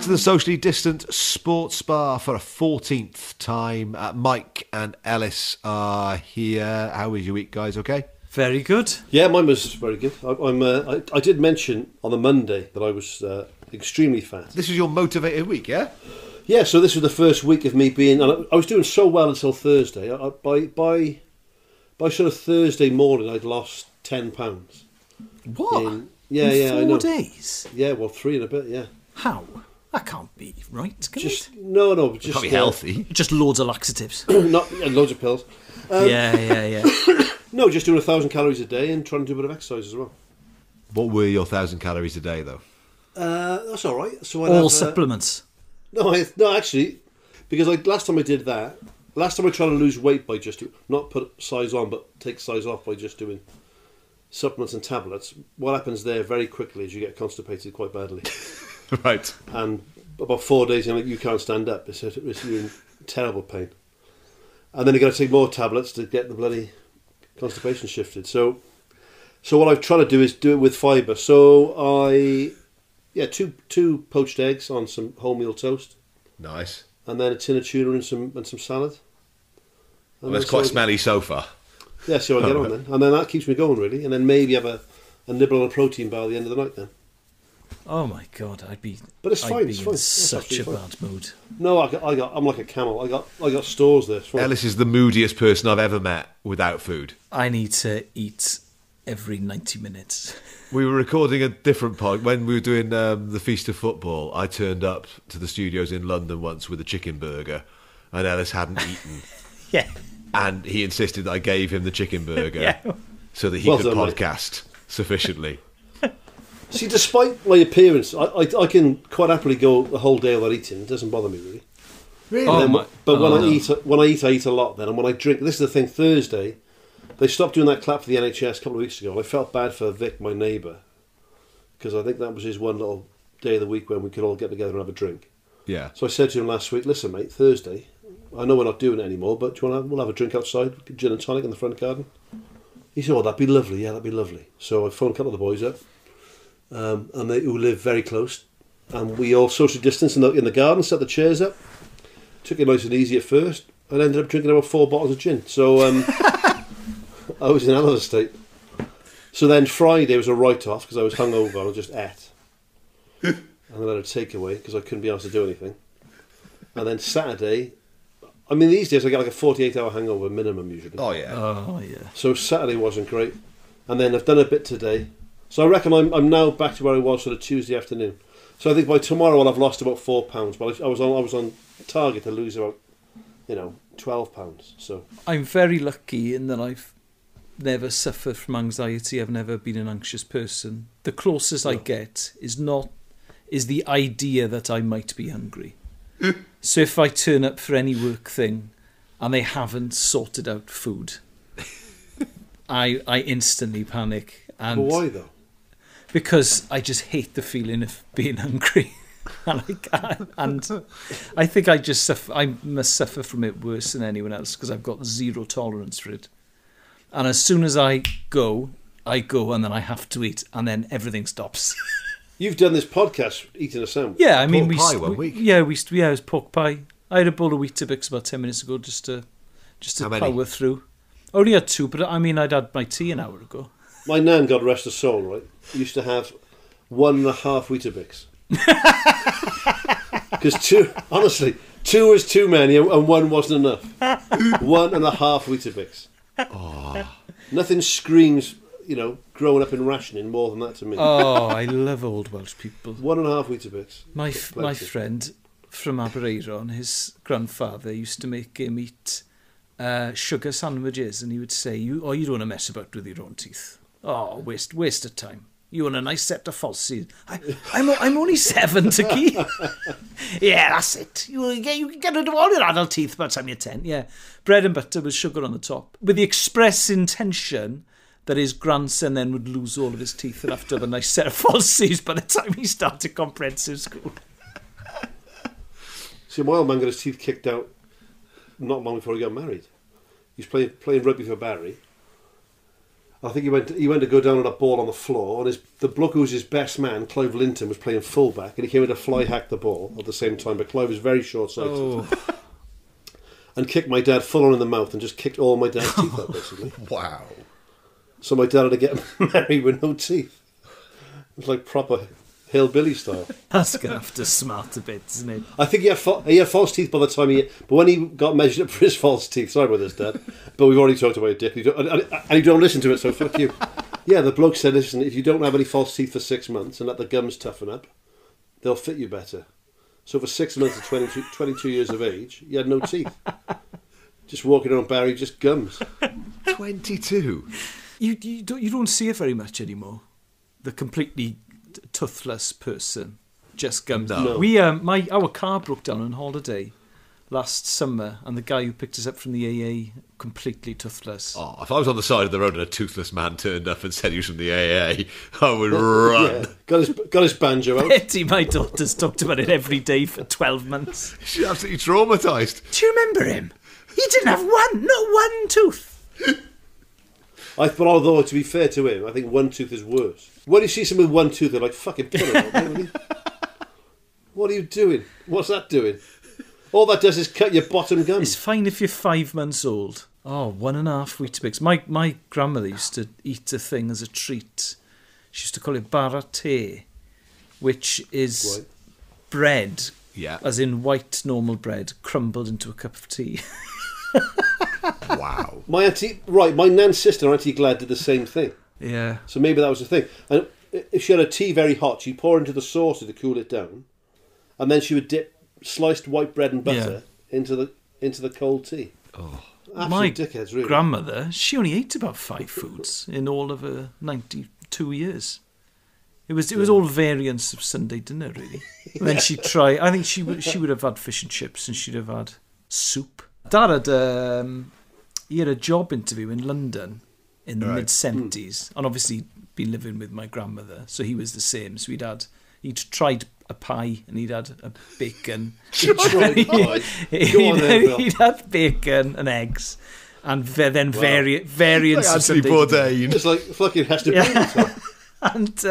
to the socially distant sports bar for a 14th time. Mike and Elis are here. How was your week, guys? Okay? Very good. Yeah, mine was very good. I did mention on the Monday that I was extremely fat. This was your motivated week, yeah? Yeah, so this was the first week of me being... And I was doing so well until Thursday. By sort of Thursday morning, I'd lost 10 pounds. What? In 4 I know. days? Yeah, well, 3 and a bit, yeah. How? That can't be right, can it? No, It just... can't be healthy. Just loads of laxatives. Not loads of pills. Yeah. No, just doing 1,000 calories a day and trying to do a bit of exercise as well. What were your 1,000 calories a day, though? That's all right. So All supplements. No, actually, because last time I did that, last time I tried to lose weight by just not put size on, but take size off by just doing supplements and tablets. What happens there very quickly is you get constipated quite badly. Right. And about 4 days, you can't stand up. You're in terrible pain. And then you've got to take more tablets to get the bloody constipation shifted. So what I've tried to do is do it with fibre. So two poached eggs on some wholemeal toast. Nice. And then a tin of tuna and some salad. Well, that's quite smelly so far. Yeah, see how I get on then. And then that keeps me going, really. And then maybe have a nibble on a protein bar at the end of the night then. Oh my God, But it's fine. It's fine. In such a bad mood. No, I'm like a camel. I got stores there. Elis is the moodiest person I've ever met without food. I need to eat every 90 minutes. We were recording a different pod when we were doing the Feast of Football. I turned up to the studios in London once with a chicken burger, and Elis hadn't eaten. Yeah. And he insisted that I gave him the chicken burger Yeah. so that he could podcast sufficiently. See, despite my appearance, I can quite happily go the whole day without eating. It doesn't bother me really. Really? When I eat a lot then, and when I drink. This is the thing. Thursday, they stopped doing that clap for the NHS a couple of weeks ago, and I felt bad for Vic, my neighbour, because I think that was his one little day of the week when we could all get together and have a drink. Yeah. So I said to him last week, "Listen, mate, Thursday, I know we're not doing it anymore, but we'll have a drink outside, gin and tonic in the front garden." He said, "Oh, that'd be lovely. Yeah, that'd be lovely." So I phoned a couple of the boys up. And they who live very close, and we all social distance in the garden, set the chairs up, took it nice and easy at first, and ended up drinking about 4 bottles of gin. So I was in another state. So then Friday was a write-off because I was hungover and I just ate, and then I had a takeaway because I couldn't be asked to do anything. And then Saturday, I mean these days I get like a 48-hour hangover minimum usually. Oh yeah. Oh yeah. So Saturday wasn't great, and then I've done a bit today. So I reckon I'm now back to where I was sort of Tuesday afternoon. So I think by tomorrow I'll have lost about 4 pounds. But I was on target to lose about 12 pounds. So I'm very lucky in that I've never suffered from anxiety. I've never been an anxious person. The closest I get is the idea that I might be hungry. So if I turn up for any work thing and they haven't sorted out food, I instantly panic. And but why though? Because I just hate the feeling of being hungry. and I think I must suffer from it worse than anyone else because I've got zero tolerance for it. And as soon as I go and then I have to eat and then everything stops. You've done this podcast eating a sandwich. Yeah, I mean, pork pie one week. Yeah, it was pork pie. I had a bowl of Weetabix about 10 minutes ago just to power through. Only had 2, but I mean, I'd had my tea an hour ago. My nan, God rest her soul, right, used to have 1.5 Weetabix. Because 2 was too many and 1 wasn't enough. 1.5 Weetabix. Oh. Nothing screams, growing up in rationing more than that to me. Oh, I love old Welsh people. 1.5 Weetabix. My friend from Aberaeron, his grandfather used to make him eat sugar sandwiches, and he would say, you don't want to mess about with your own teeth. Oh, waste of time. You want a nice set of falsies. I'm only 7 to keep. Yeah, that's it. You can get rid of all your adult teeth by the time you're 10. Yeah, bread and butter with sugar on the top, with the express intention that his grandson then would lose all of his teeth and have to have a nice set of falsies by the time he started comprehensive school. See, my old man got his teeth kicked out not long before he got married. He was playing rugby for Barry. I think he went to go down on a ball on the floor, and the bloke who was his best man, Clive Linton, was playing fullback, and he came in to fly hack the ball at the same time, but Clive was very short-sighted. Oh. And kicked my dad full on in the mouth and just kicked all my dad's teeth out, basically. Wow. So my dad had to get married with no teeth. It was like proper hillbilly style. That's going to have to smart a bit, isn't it? I think he had false teeth by the time but when he got measured up for his false teeth, sorry about this, Dad, but we've already talked about it, Dick, and you don't listen to it, so fuck you. Yeah, the bloke said, listen, if you don't have any false teeth for 6 months and let the gums toughen up, they'll fit you better. So for 6 months at 22 years of age, he had no teeth. Just walking around Barry, just gums. 22? You don't see it very much anymore. The completely toothless person, just gums. No. Our car broke down on holiday last summer, and the guy who picked us up from the AA, completely toothless. Oh, if I was on the side of the road and a toothless man turned up and said he was from the AA, I would run. Yeah. Got his banjo out. Betty, my daughter's talked about it every day for 12 months. She's absolutely traumatised. Do you remember him? He didn't have not one tooth. But although, to be fair to him, I think one tooth is worse. When you see someone with one tooth, they're like, fucking pull it out, really? What are you doing? What's that doing? All that does is cut your bottom gum. It's fine if you're 5 months old. Oh, 1.5 Weetabix. My grandmother used to eat a thing as a treat. She used to call it barate, which is bread, as in white normal bread, crumbled into a cup of tea. Wow. My nan's sister, Auntie Glad, did the same thing. Yeah. So maybe that was the thing. And if she had a tea very hot, she'd pour into the saucer to cool it down, and then she would dip sliced white bread and butter into the cold tea. Oh. Absolute dickheads, really. Grandmother, she only ate about 5 foods in all of her 92 years. It was all variants of Sunday dinner, really. And then she'd try. I think she would have had fish and chips, and she'd have had soup. Dad had he had a job interview in London in the mid-70s, and obviously been living with my grandmother, so he was the same. So he'd tried a pie, and he'd had a bacon. He'd had bacon and eggs, and then variants of Sunday Bourdain. It's like fucking Hester Prynne. And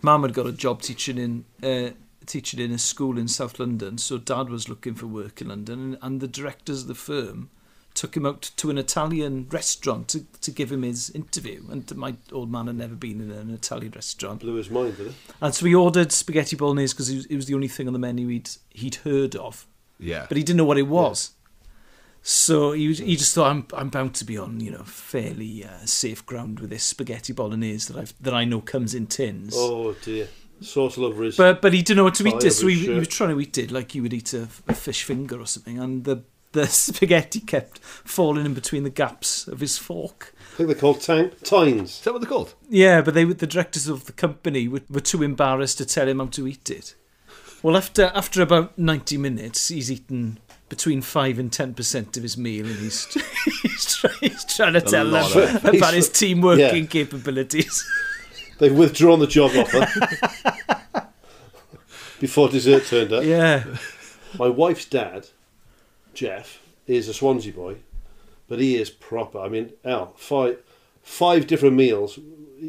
Mum had got a job teaching in a school in South London, so Dad was looking for work in London, and the directors of the firm took him out to an Italian restaurant to give him his interview. And my old man had never been in an Italian restaurant. Blew his mind, did it? And so he ordered spaghetti bolognese because it was the only thing on the menu he'd heard of. Yeah. But he didn't know what it was. Yeah. So he just thought, I'm bound to be on fairly safe ground with this spaghetti bolognese that I know comes in tins. Oh dear. Sauce lover is. But he didn't know what to eat this, so he was trying to eat it like you would eat a fish finger or something, and the spaghetti kept falling in between the gaps of his fork. I think they're called tines. Is that what they're called? Yeah, but the directors of the company were too embarrassed to tell him how to eat it. Well, after about 90 minutes, he's eaten between 5 and 10% of his meal, and he's trying to tell them about his team working capabilities. They've withdrawn the job offer before dessert turned up. Yeah. My wife's dad, Jeff, is a Swansea boy, but he is proper. I mean, five different meals,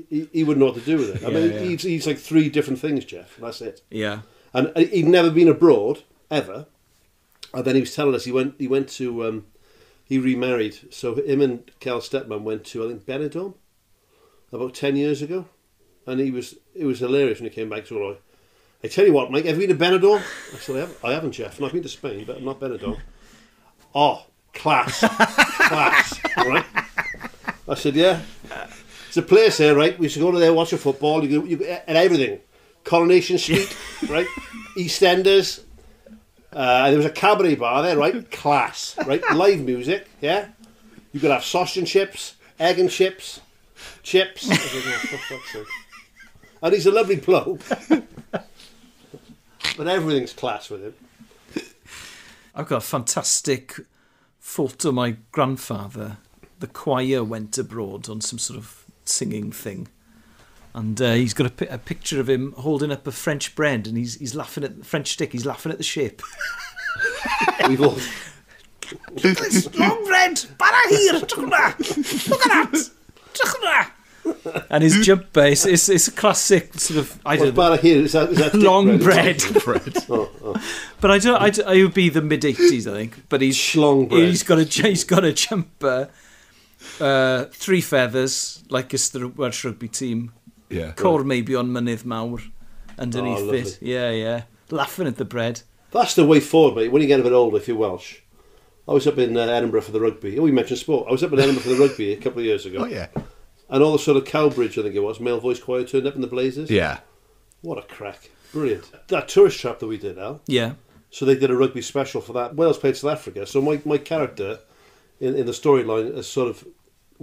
he wouldn't know what to do with it. I mean, he eats like 3 different things, Jeff, and that's it. Yeah. And he'd never been abroad, ever. And then he was telling us he went to, he remarried. So him and Cal's stepmom went to, I think, Benidorm about 10 years ago. And it was hilarious when he came back. So I tell you what, Mike, have you been to Benidorm? I said, I haven't, Jeff. And I've been to Spain, but not Benidorm. Oh, class. Class. All right? I said, yeah. It's a place there, right? We used to go to there, watch a football, you and everything. Coronation Street, right? EastEnders. There was a cabaret bar there, right? Class, right? Live music, yeah? You could have sausage and chips, egg and chips. I was like, oh, for fuck's sake. And he's a lovely bloke. But everything's class with him. I've got a fantastic photo of my grandfather. The choir went abroad on some sort of singing thing. And he's got a picture of him holding up a French bread, and he's laughing at the French stick. He's laughing at the shape. We've all... Look at this long bread. Bara here. Look at that. Look at that. And his jumper, it's a classic sort of, I don't know. Bara here, is that long bread. But I would be the mid-80s, I think. But he's Schlong bread. He's got a jumper, 3 feathers, like it's the Welsh rugby team. Yeah. Cor maybe on mynydd mawr underneath it. Yeah. Laughing at the bread. That's the way forward, mate. When you get a bit older, if you're Welsh. I was up in Edinburgh for the rugby. Oh, we mentioned sport. I was up in Edinburgh for the rugby a couple of years ago. Oh, yeah. And all the sort of Cowbridge, I think it was, male voice choir turned up in the Blazers. Yeah. What a crack. Brilliant. That tourist trap that we did, Al. Yeah. So they did a rugby special for that. Wales played South Africa. So my character in the storyline has sort of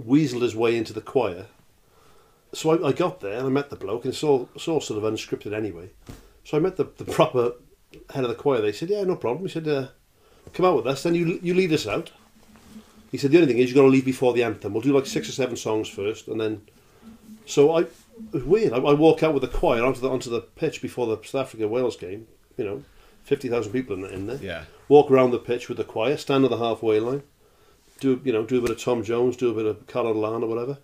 weaseled his way into the choir. So I got there and I met the bloke, and it's all sort of unscripted anyway. So I met the proper head of the choir. They said, yeah, no problem. He said, come out with us, then you lead us out. He said, the only thing is you've got to leave before the anthem. We'll do like 6 or 7 songs first, and then... So it was weird. I walk out with the choir onto the pitch before the South Africa-Wales game. 50,000 people in there. Yeah. Walk around the pitch with the choir, stand at the halfway line, do a bit of Tom Jones, do a bit of Carol Lan or whatever,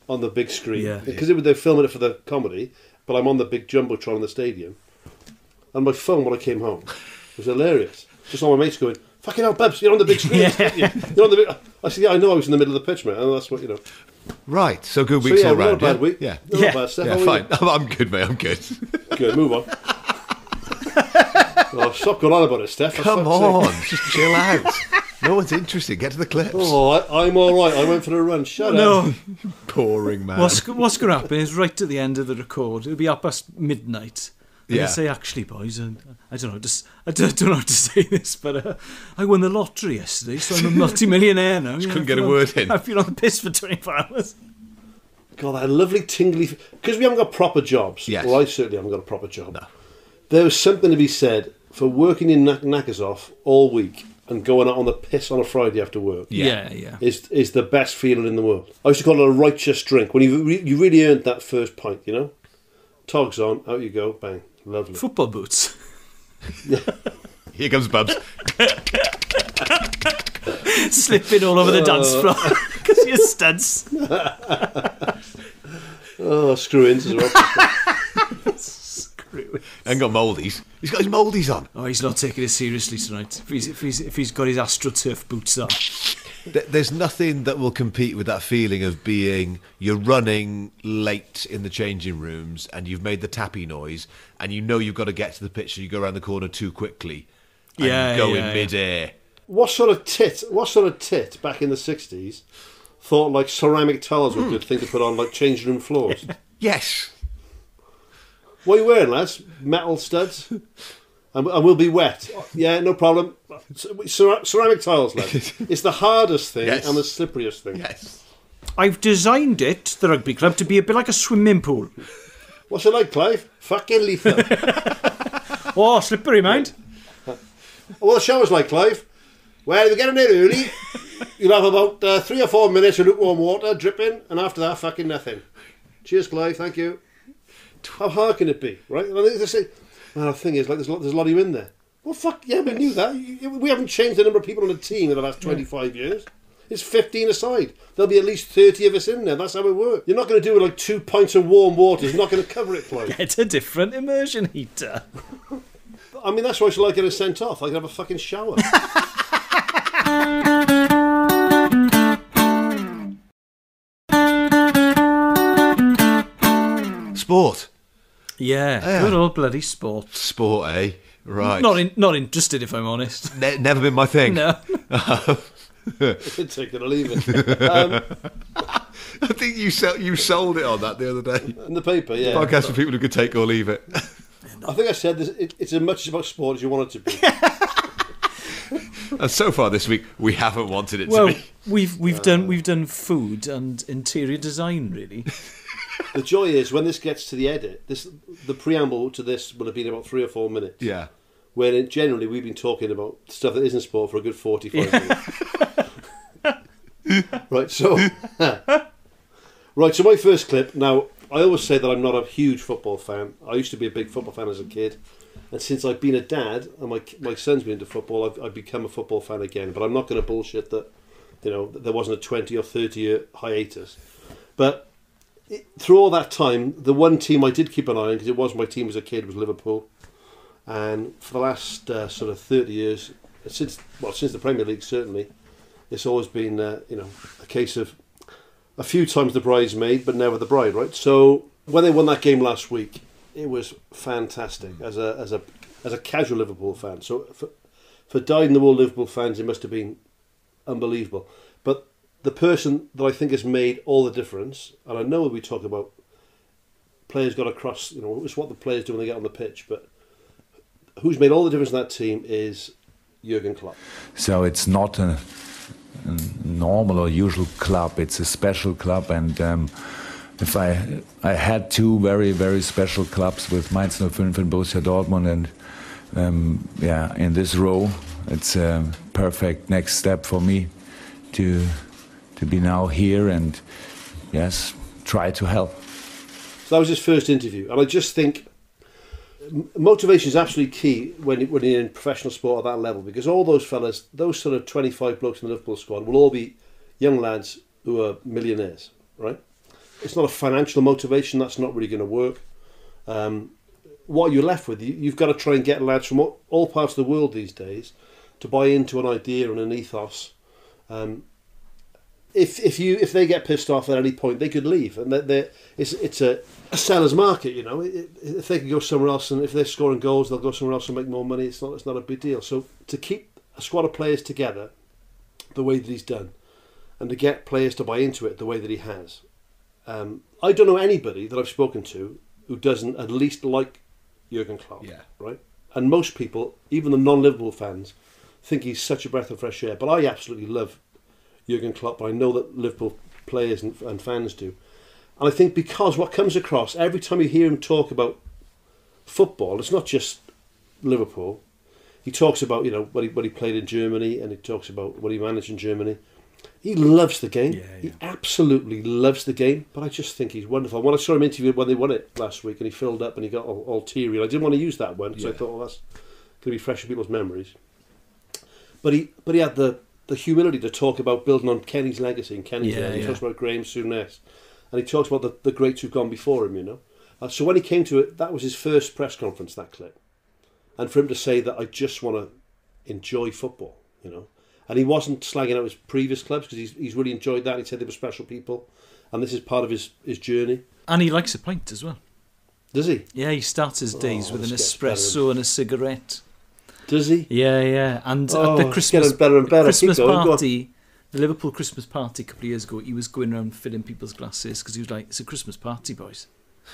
on the big screen. Yeah. Because they're filming it for the comedy, but I'm on the big jumbotron in the stadium. And my phone, when I came home, was hilarious. Just all my mates going, fucking hell, Bubs, you're on the big screen. You're on the big... I said, yeah, I know I was in the middle of the pitch, mate. And that's what, Right, so good weeks all round. Not a bad week. Yeah. Not bad stuff. Yeah, fine. I'm good, mate, I'm good. Good, move on. Stop going on about it, Steph. Come on, just chill out. No one's interested. Get to the clips. Oh, I'm all right. I went for a run. Shut up. Boring, man. What's going to happen is right at the end of the record, it'll be up past midnight. And I say, actually, boys, I don't know how to say this, but I won the lottery yesterday, so I'm a multi-millionaire now. Just couldn't get a word in. I've been on the piss for 24 hours. God, that lovely tingly... Because we haven't got proper jobs. Yes. Well, I certainly haven't got a proper job. No. There's something to be said for working your knackers off all week and going out on the piss on a Friday after work. Yeah. Is the best feeling in the world. I used to call it a righteous drink. When you really earned that first pint, Togs on, out you go, bang. Lovely. Football boots. Here comes Bubs. Slipping all over the dance floor because you're studs. Screw-ins as well. Screw-ins. And got mouldies. He's got his mouldies on. Oh, he's not taking it seriously tonight. If he's got his AstroTurf boots on. There's nothing that will compete with that feeling of you're running late in the changing rooms and you've made the tappy noise and you've got to get to the pitch, so you go around the corner too quickly and go in mid-air. What sort of tit back in the 60s thought like ceramic tiles were a good thing to put on like changing room floors? Yes. What are you wearing, lads? Metal studs? And we'll be wet. Yeah, no problem. Ceramic tiles, lads. It's the hardest thing and the slipperiest thing. Yes. I've designed it, the rugby club, to be a bit like a swimming pool. What's it like, Clive? Fucking lethal. Oh, slippery, mind. What the shower's like, Clive? Well, we get in there early. You'll have about 3 or 4 minutes of lukewarm water dripping, and after that, fucking nothing. Cheers, Clive. Thank you. How hard can it be, right? And they say, the thing is, like, there's a lot of you in there. Well, fuck, yeah, we knew that. We haven't changed the number of people on the team in the last 25 years. It's 15 aside. There'll be at least 30 of us in there. That's how it works. You're not going to do it like 2 pints of warm water. It's not going to cover it, Clive. Get a different immersion heater. I mean, that's why I should like getting sent off. I can have a fucking shower. Sport. Yeah, good old bloody sport. Sport, eh? Right. Not interested, if I'm honest. Never been my thing. No. Take it or leave it. I think you sold it on that the other day. In the paper, yeah. Podcast for people who could take or leave it. I think I said this, it's as much about sport as you want it to be. And so far this week, we haven't wanted it to be. We've done food and interior design, really. The joy is when this gets to the edit, the preamble to this will have been about 3 or 4 minutes. Yeah. Where generally we've been talking about stuff that isn't sport for a good 45 minutes. Right, so my first clip. Now, I always say that I'm not a huge football fan. I used to be a big football fan as a kid. And since I've been a dad and my son's been into football, I've become a football fan again. But I'm not going to bullshit that, there wasn't a 20 or 30 year hiatus. But through all that time, the one team I did keep an eye on, because it was my team as a kid, was Liverpool. And for the last sort of 30 years, since the Premier League certainly, it's always been a case of a few times the bridesmaid, but never the bride, right? So when they won that game last week, it was fantastic as a casual Liverpool fan. So for dyed-in-the-wool Liverpool fans, it must have been unbelievable. But the person that I think has made all the difference, and I know we talk about players got across, it's what the players do when they get on the pitch, but who's made all the difference in that team is Jurgen Klopp. So it's not a normal or usual club, it's a special club, and if I had two very, very special clubs with Mainz 05 and Borussia Dortmund, and in this row, it's a perfect next step for me to be now here and, yes, try to help. So that was his first interview, and I just think motivation is absolutely key when you're in professional sport at that level, because all those fellas, those sort of 25 blokes in the Liverpool squad, will all be young lads who are millionaires, right? It's not a financial motivation, that's not really going to work. What you're left with, you've got to try and get lads from all parts of the world these days to buy into an idea and an ethos. If they get pissed off at any point, they could leave, and it's a seller's market, If they can go somewhere else, and if they're scoring goals, they'll go somewhere else and make more money. It's not a big deal. So to keep a squad of players together the way that he's done, and to get players to buy into it the way that he has, I don't know anybody that I've spoken to who doesn't at least like Jurgen Klopp. Yeah. Right. And most people, even the non-Liverpool fans, think he's such a breath of fresh air. But I absolutely love Jurgen Klopp. I know that Liverpool players and fans do. And I think because what comes across every time you hear him talk about football, it's not just Liverpool. He talks about when he played in Germany, and he talks about what he managed in Germany. He loves the game. Yeah. He absolutely loves the game. But I just think he's wonderful. When I saw him interviewed when they won it last week, and he filled up and he got all teary, and I didn't want to use that one because I thought, that's going to be fresh in people's memories. But he had the humility to talk about building on Kenny's legacy and Kenny's legacy. He talks about Graham Souness, and he talks about the greats who've gone before him, So when he came to it, that was his first press conference, that clip. And for him to say that I just want to enjoy football, And he wasn't slagging out his previous clubs, because he's really enjoyed that. He said they were special people, and this is part of his journey. And he likes a pint as well. Does he? Yeah, he starts his days with an espresso and a cigarette. Does he? Yeah. And at the Christmas better and better. Christmas party, the Liverpool Christmas party a couple of years ago, he was going around filling people's glasses, because he was like, it's a Christmas party, boys.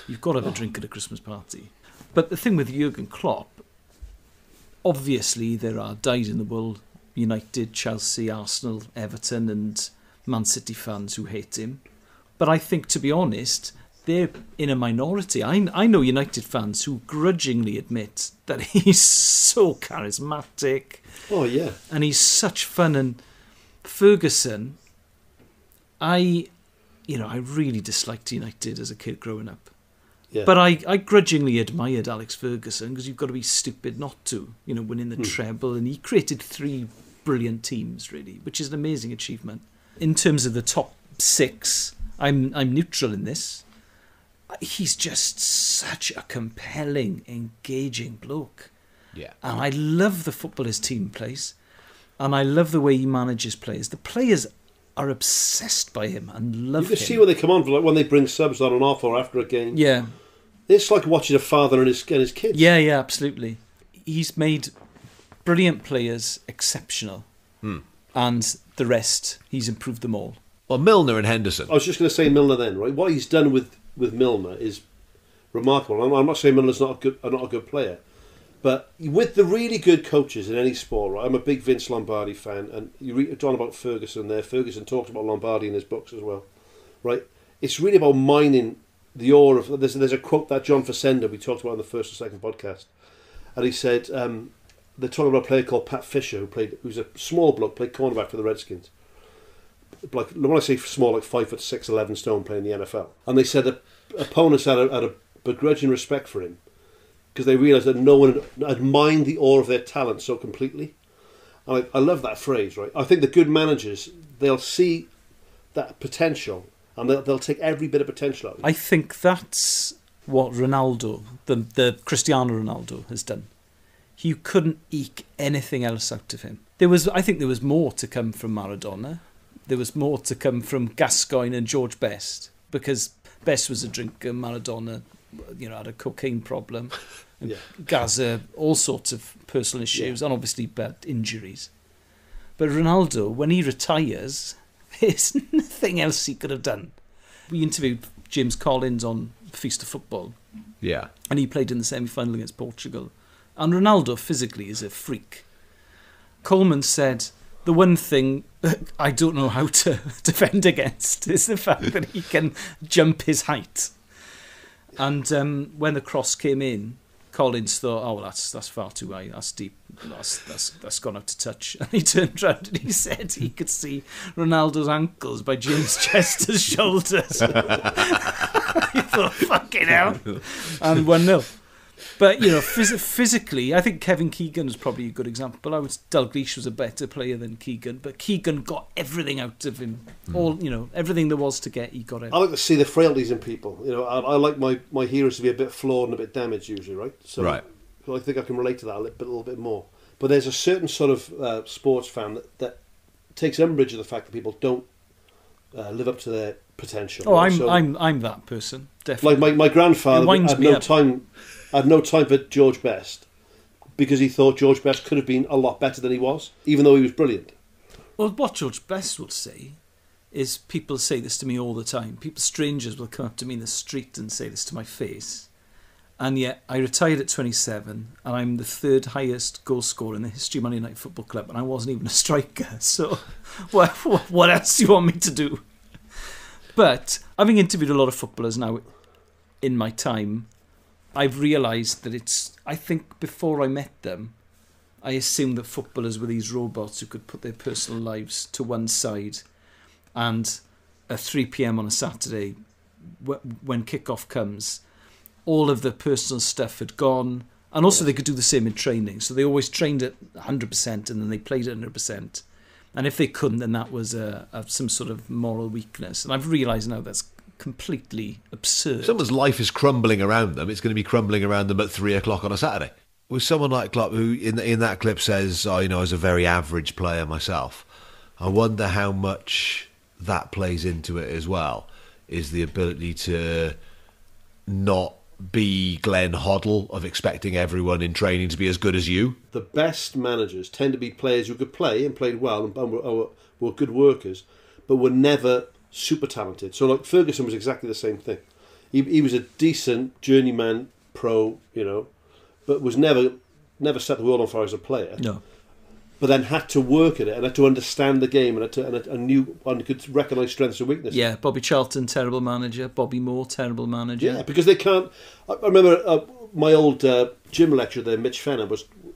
You've got to have a drink at a Christmas party. But the thing with Jurgen Klopp, obviously there are dyed-in-the-wool United, Chelsea, Arsenal, Everton and Man City fans who hate him. But I think, to be honest, they're in a minority. I know United fans who grudgingly admit that he's so charismatic. Oh, yeah. And he's such fun. And Ferguson, I really disliked United as a kid growing up. Yeah. But I grudgingly admired Alex Ferguson, because you've got to be stupid not to, winning the treble. And he created 3 brilliant teams, really, which is an amazing achievement. In terms of the top 6, I'm neutral in this. He's just such a compelling, engaging bloke. Yeah. And I love the football his team plays. And I love the way he manages players. The players are obsessed by him and love him. You can see when they come on, like when they bring subs on and off or after a game. Yeah. It's like watching a father and his kids. Yeah, absolutely. He's made brilliant players exceptional. And the rest, he's improved them all. Well, Milner and Henderson. I was just going to say Milner then, right? What he's done with Milner is remarkable. I'm not saying Milner's not a good player, but with the really good coaches in any sport, right? I'm a big Vince Lombardi fan, and you read on about Ferguson there. Ferguson talks about Lombardi in his books as well, right? It's really about mining the ore of. There's a quote that John Facenda we talked about in the first or second podcast, and he said they're talking about a player called Pat Fisher who's a small bloke, played cornerback for the Redskins. Like when I say small, like 5'6", 11 stone, playing in the NFL. And they said that opponents had a begrudging respect for him because they realised that no one had mined the ore of their talent so completely. And I love that phrase, right? I think the good managers, they'll see that potential and they'll take every bit of potential out of it. I think that's what Ronaldo, the Cristiano Ronaldo, has done. You couldn't eke anything else out of him. I think there was more to come from Maradona. There was more to come from Gascoigne and George Best, because Best was a drinker, Maradona, had a cocaine problem, and Gaza, all sorts of personal issues, and obviously bad injuries. But Ronaldo, when he retires, there's nothing else he could have done. We interviewed James Collins on Feast of Football. Yeah. And he played in the semi-final against Portugal. And Ronaldo physically is a freak. Coleman said, the one thing I don't know how to defend against is the fact that he can jump his height. And when the cross came in, Collins thought, oh, well, that's far too high, that's deep, that's gone out to touch. And he turned around and he said he could see Ronaldo's ankles by James Chester's shoulders. He thought, fucking hell. And 1-0. But, physically, I think Kevin Keegan is probably a good example. I would say Dalglish was a better player than Keegan, but Keegan got everything out of him. Everything there was to get, he got it. I like to see the frailties in people. I like my heroes to be a bit flawed and a bit damaged usually, right? So I think I can relate to that a little bit more. But there's a certain sort of sports fan that takes umbrage at the fact that people don't live up to their potential. Oh, right? I'm that person, definitely. Like my grandfather had no time for George Best because he thought George Best could have been a lot better than he was, even though he was brilliant. Well, what George Best will say is, people say this to me all the time. Strangers will come up to me in the street and say this to my face. And yet, I retired at 27, and I'm the third highest goal scorer in the history of Man United Football Club, and I wasn't even a striker. So, what else do you want me to do? But, having interviewed a lot of footballers now in my time, I've realised that I think before I met them, I assumed that footballers were these robots who could put their personal lives to one side, and at 3 p.m. on a Saturday, when kick-off comes, all of the personal stuff had gone, and also they could do the same in training. So they always trained at 100% and then they played at 100%. And if they couldn't, then that was some sort of moral weakness. And I've realised now that's completely absurd. If someone's life is crumbling around them, it's going to be crumbling around them at 3 o'clock on a Saturday. With someone like Klopp, who in that clip says, I was a very average player myself, I wonder how much that plays into it as well, is the ability to not be Glenn Hoddle of expecting everyone in training to be as good as you. The best managers tend to be players who could play and played well and were good workers, but were never super talented. So like Ferguson was exactly the same thing. He was a decent journeyman pro, but was never set the world on fire as a player. No. But then had to work at it and had to understand the game and could recognise strengths and weaknesses. Yeah, Bobby Charlton, terrible manager. Bobby Moore, terrible manager. Yeah, because they can't. I remember my old gym lecturer there, Mitch Fenner,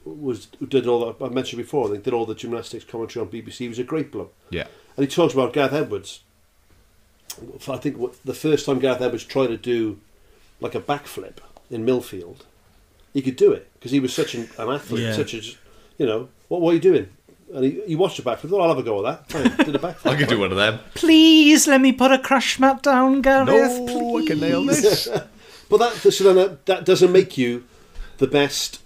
who did all that I mentioned before. They did all the gymnastics commentary on BBC. He was a great bloke. Yeah, and he talks about Gareth Edwards. I think the first time Gareth Edwards tried to do like a backflip in Millfield, he could do it because he was such an athlete, what are you doing? And he watched a backflip. Thought, I'll have a go at that. Fine, did a backflip. I could do one of them. Please let me put a crash mat down, Gareth. No, please. I can nail this. But that doesn't make you the best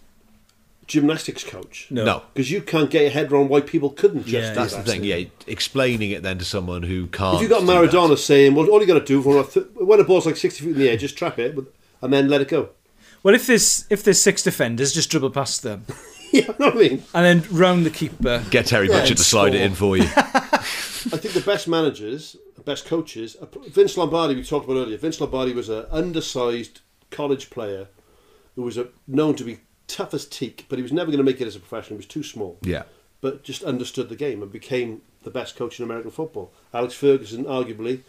gymnastics coach. No. Because you can't get your head around why people couldn't just do That's that. the thing, yeah. Explaining it then to someone who can't. If you've got Maradona saying, well, all you got to do when a ball's like 60 feet in the air, just trap it and then let it go. Well, if there's 6 defenders, just dribble past them. Yeah, you know what I mean? And then round the keeper. Get Terry Butcher to slide it in for you. I think the best managers, the best coaches, Vince Lombardi, we talked about earlier. Vince Lombardi was an undersized college player who was known to be tough as teak, but he was never going to make it as a professional. He was too small. Yeah. But just understood the game and became the best coach in American football. Alex Ferguson, arguably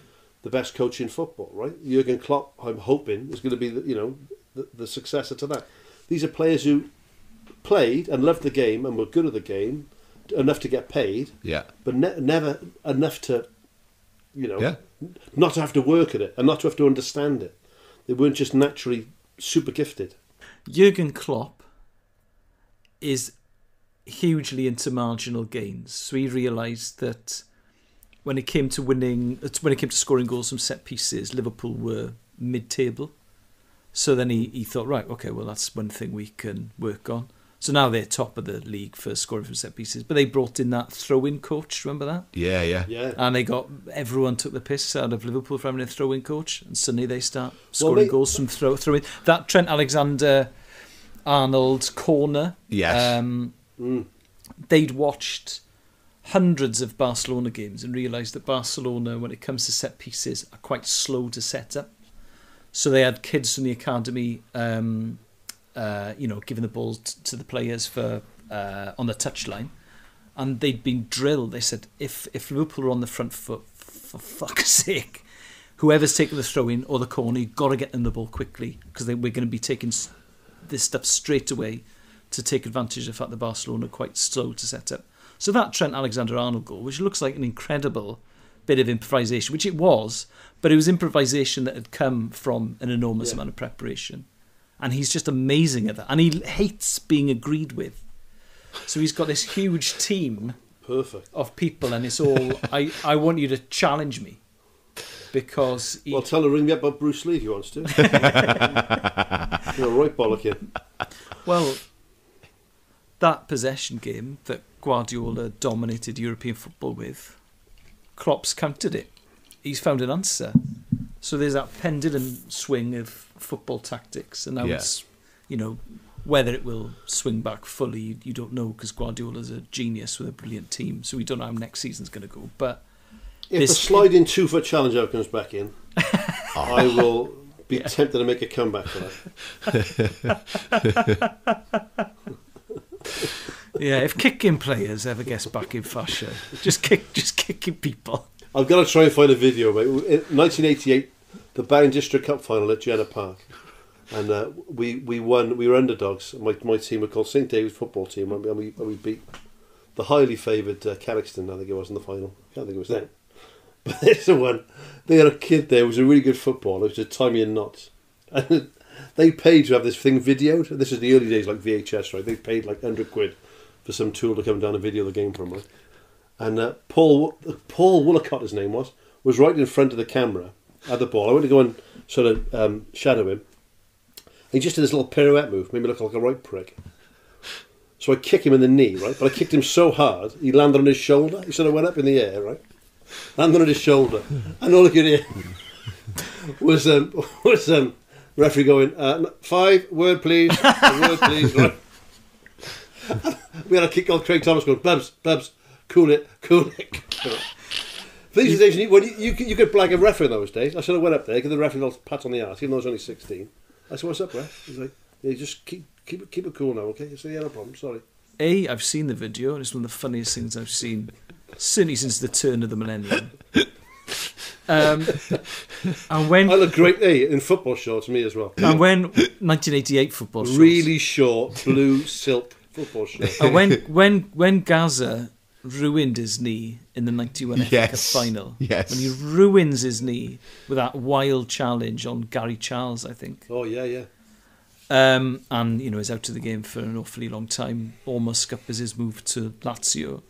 the best coach in football, right? Jurgen Klopp, I'm hoping, is going to be the successor to that. These are players who played and loved the game and were good at the game enough to get paid, but never enough to, not to have to work at it and not to have to understand it. They weren't just naturally super gifted. Jurgen Klopp is hugely into marginal gains. So he realised that when it came to scoring goals from set pieces, Liverpool were mid-table. So then he thought, right, okay, well, that's one thing we can work on. So now they're top of the league for scoring from set pieces. But they brought in that throw-in coach, remember that? Yeah. And everyone took the piss out of Liverpool for having a throw-in coach. And suddenly they start scoring goals from throw-in. That Trent Alexander-Arnold corner. Yes. They'd watched hundreds of Barcelona games and realised that Barcelona, when it comes to set pieces, are quite slow to set up. So they had kids from the academy, giving the balls to the players for on the touchline, and they'd been drilled. They said, if Liverpool are on the front foot, for fuck's sake, whoever's taking the throw-in or the corner, you've got to get them the ball quickly, because we're going to be taking this stuff straight away to take advantage of the fact that Barcelona are quite slow to set up. So that Trent Alexander-Arnold goal, which looks like an incredible bit of improvisation, which it was, but it was improvisation that had come from an enormous amount of preparation. And he's just amazing at that. And he hates being agreed with. So he's got this huge team of people, and it's all, I want you to challenge me. Because well, tell her to ring me up about Bruce Lee if he wants to. You're right, bollocking. Well, that possession game that Guardiola dominated European football with, Klopp's countered it. He's found an answer. So there's that pendulum swing of football tactics, and now it's, whether it will swing back fully, you don't know, because Guardiola's a genius with a brilliant team, so we don't know how next season's going to go. But if the sliding 2-foot challenge out comes back in, I will be tempted to make a comeback for that. Yeah, if kicking players ever gets back in fashion, just kicking people. I've got to try and find a video, mate. In 1988, the Baron District Cup final at Jenner Park, and we won. We were underdogs. My team were called St David's Football Team, and we beat the highly favoured Carrickston. I think it was in the final. I can't think it was then. But there's the one. They had a kid there who was a really good footballer. It was just Tommy and Knots. And they paid to have this thing videoed. This is the early days, like VHS, right? They paid like £100 for some tool to come down and video the game from, right? And Paul Woolacott, his name was right in front of the camera at the ball. I went to go and sort of shadow him. He just did this little pirouette move, made me look like a right prick. So I kick him in the knee, right? But I kicked him so hard, he landed on his shoulder. He sort of went up in the air, right? Landed on his shoulder. And all I could hear was referee going, 5, word please, right? We had a kick on Craig Thomas going, Bubs, cool it. These days, you could blag a referee in those days. I sort of went up there, give the referee a little pat on the arse, even though I was only 16. I said, what's up, ref? He's like, yeah, just keep it cool now, okay? I said, yeah, no problem, sorry. I've seen the video, and it's one of the funniest things I've seen, certainly since the turn of the millennium. And when I look great in football shorts, me as well. And when 1988 football shorts, really short blue silk football shorts. And when Gaza ruined his knee in the 91 FA Cup final, when he ruins his knee with that wild challenge on Gary Charles, I think. Oh yeah. And is out of the game for an awfully long time. Almost scuppers his move to Lazio.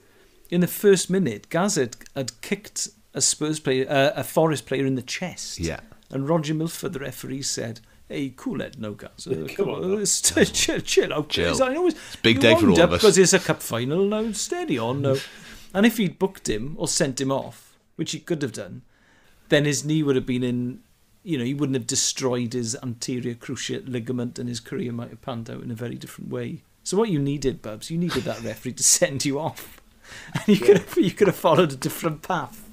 In the first minute, Gaza had kicked a Spurs player, a Forest player, in the chest. Yeah. And Roger Milford, the referee, said, "Hey, cool it, no Gaza. Come on, chill out. Chill. I know it's a big day for all of us. Because it's a cup final. No, steady on. No." And if he'd booked him or sent him off, which he could have done, then his knee would have been in. He wouldn't have destroyed his anterior cruciate ligament, and his career might have panned out in a very different way. So what you needed, Bubs, you needed that referee to send you off, and you could have followed a different path.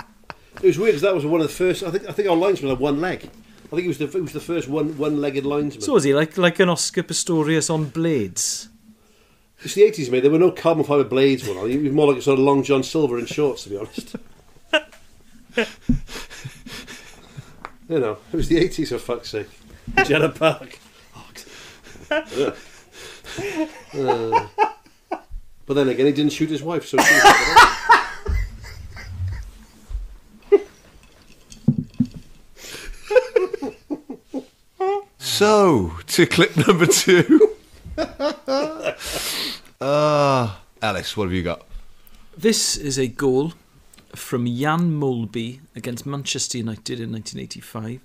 It was weird because that was one of the first. I think our linesman had one leg. I think it was the first one-legged linesman. So was he like an Oscar Pistorius on blades? It's the 80s, mate. There were no carbon fibre blades. He was more like a sort of Long John Silver in shorts, to be honest. It was the 80s, for fuck's sake. Jenner Park. But then again, he didn't shoot his wife, so... So, to clip number 2. Elis, what have you got? This is a goal from Jan Molby against Manchester United in 1985.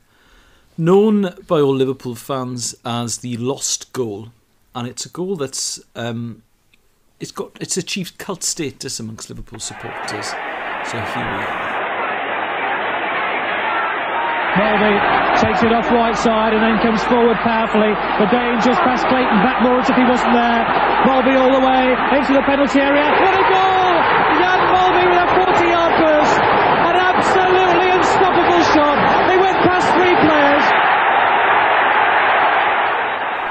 Known by all Liverpool fans as the lost goal. And it's a goal that's it's achieved cult status amongst Liverpool supporters. So here we are. Molby takes it off right side and then comes forward powerfully. The dangerous past Clayton, back more as if he wasn't there. Molby all the way into the penalty area. What a goal! Jan Molby with a 40-yard burst. An absolutely unstoppable shot. He went past 3 players.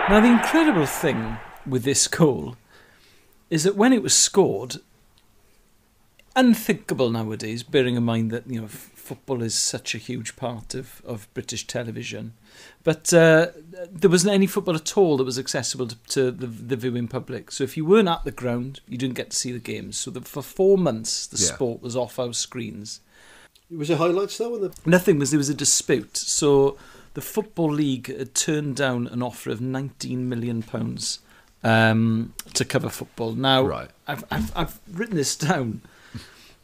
Now the incredible thing with this goal is that when it was scored, unthinkable nowadays, bearing in mind that football is such a huge part of British television, but there wasn't any football at all that was accessible to the viewing public. So if you weren't at the ground, you didn't get to see the games. So for 4 months, the sport was off our screens. Was there highlights though? Nothing was. There was a dispute. So the Football League had turned down an offer of £19 million to cover football. Now, right. I've written this down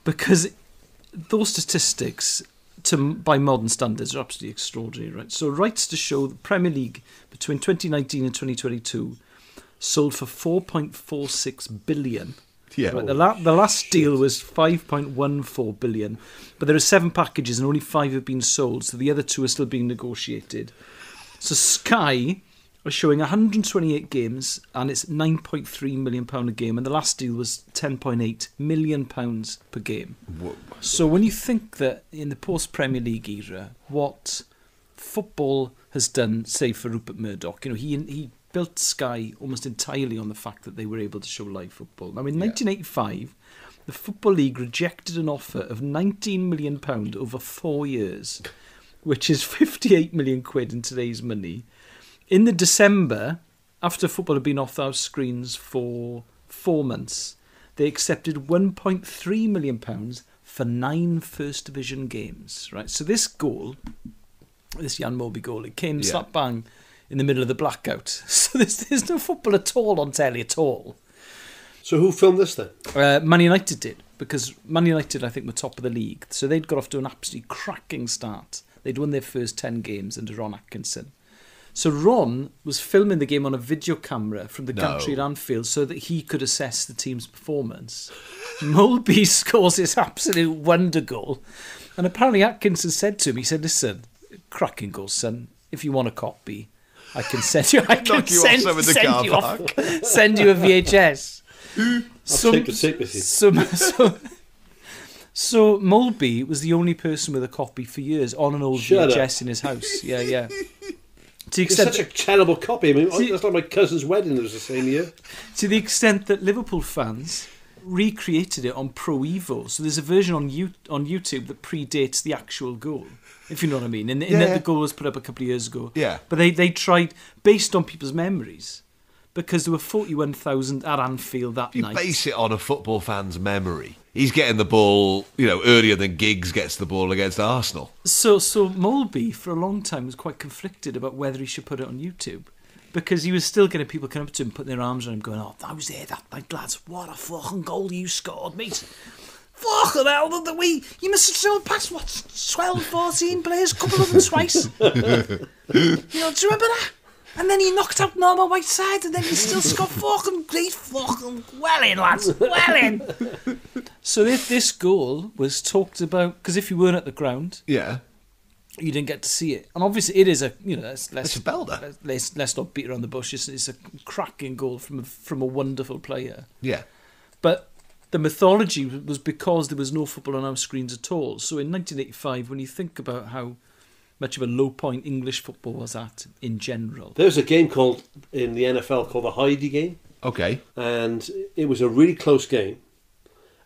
because those statistics, by modern standards, are absolutely extraordinary, right? So rights to show the Premier League between 2019 and 2022 sold for 4.46 billion. Yeah. Right, the last deal was 5.14 billion, but there are 7 packages and only 5 have been sold, so the other 2 are still being negotiated. So Sky are showing 128 games and it's £9.3 million a game, and the last deal was £10.8 million per game. Whoa. So when you think that in the post-Premier League era, what football has done, say for Rupert Murdoch, he built Sky almost entirely on the fact that they were able to show live football. Now in 1985, the Football League rejected an offer of £19 million over 4 years, which is 58 million quid in today's money. In the December, after football had been off our screens for 4 months, they accepted £1.3 million for 9 First Division games. Right, so this goal, this Jan Molby goal, it came slap bang in the middle of the blackout. So there's no football at all on telly at all. So who filmed this then? Man United did, because Man United, I think, were top of the league. So they'd got off to an absolutely cracking start. They'd won their first 10 games under Ron Atkinson. So Ron was filming the game on a video camera from the gantry at Anfield so that he could assess the team's performance. Molby scores this absolute wonder goal. And apparently Atkinson said to him, he said, listen, cracking goal, son. If you want a copy, I can send you. Send you a VHS. I'll take the tape with you. So Molby was the only person with a copy for years on an old VHS in his house. Yeah. It's such a terrible copy. I mean, that's like my cousin's wedding. It was the same year. To the extent that Liverpool fans recreated it on Pro Evo. So there's a version on YouTube that predates the actual goal, if you know what I mean. In that the goal was put up a couple of years ago. Yeah. But they tried, based on people's memories, because there were 41,000 at Anfield that night. You base it on a football fan's memory. He's getting the ball, earlier than Giggs gets the ball against Arsenal. So Molby, for a long time, was quite conflicted about whether he should put it on YouTube. Because he was still getting people coming up to him, putting their arms around him, going, oh, that was there that night, lads. What a fucking goal you scored, mate. Fucking hell, you must have still passed, 12, 14 players, a couple of them twice. Do you remember that? And then he knocked out Norman Whiteside, and then he still scored fucking great, fucking well in, lads, well in. So this goal was talked about, because if you weren't at the ground, you didn't get to see it. And obviously it is it's a belter. Let's not beat around the bush. It's a cracking goal from a wonderful player. Yeah. But the mythology was because there was no football on our screens at all. So in 1985, when you think about how much of a low point English football was at in general. There's a game in the NFL called the Heidi game. Okay. And it was a really close game.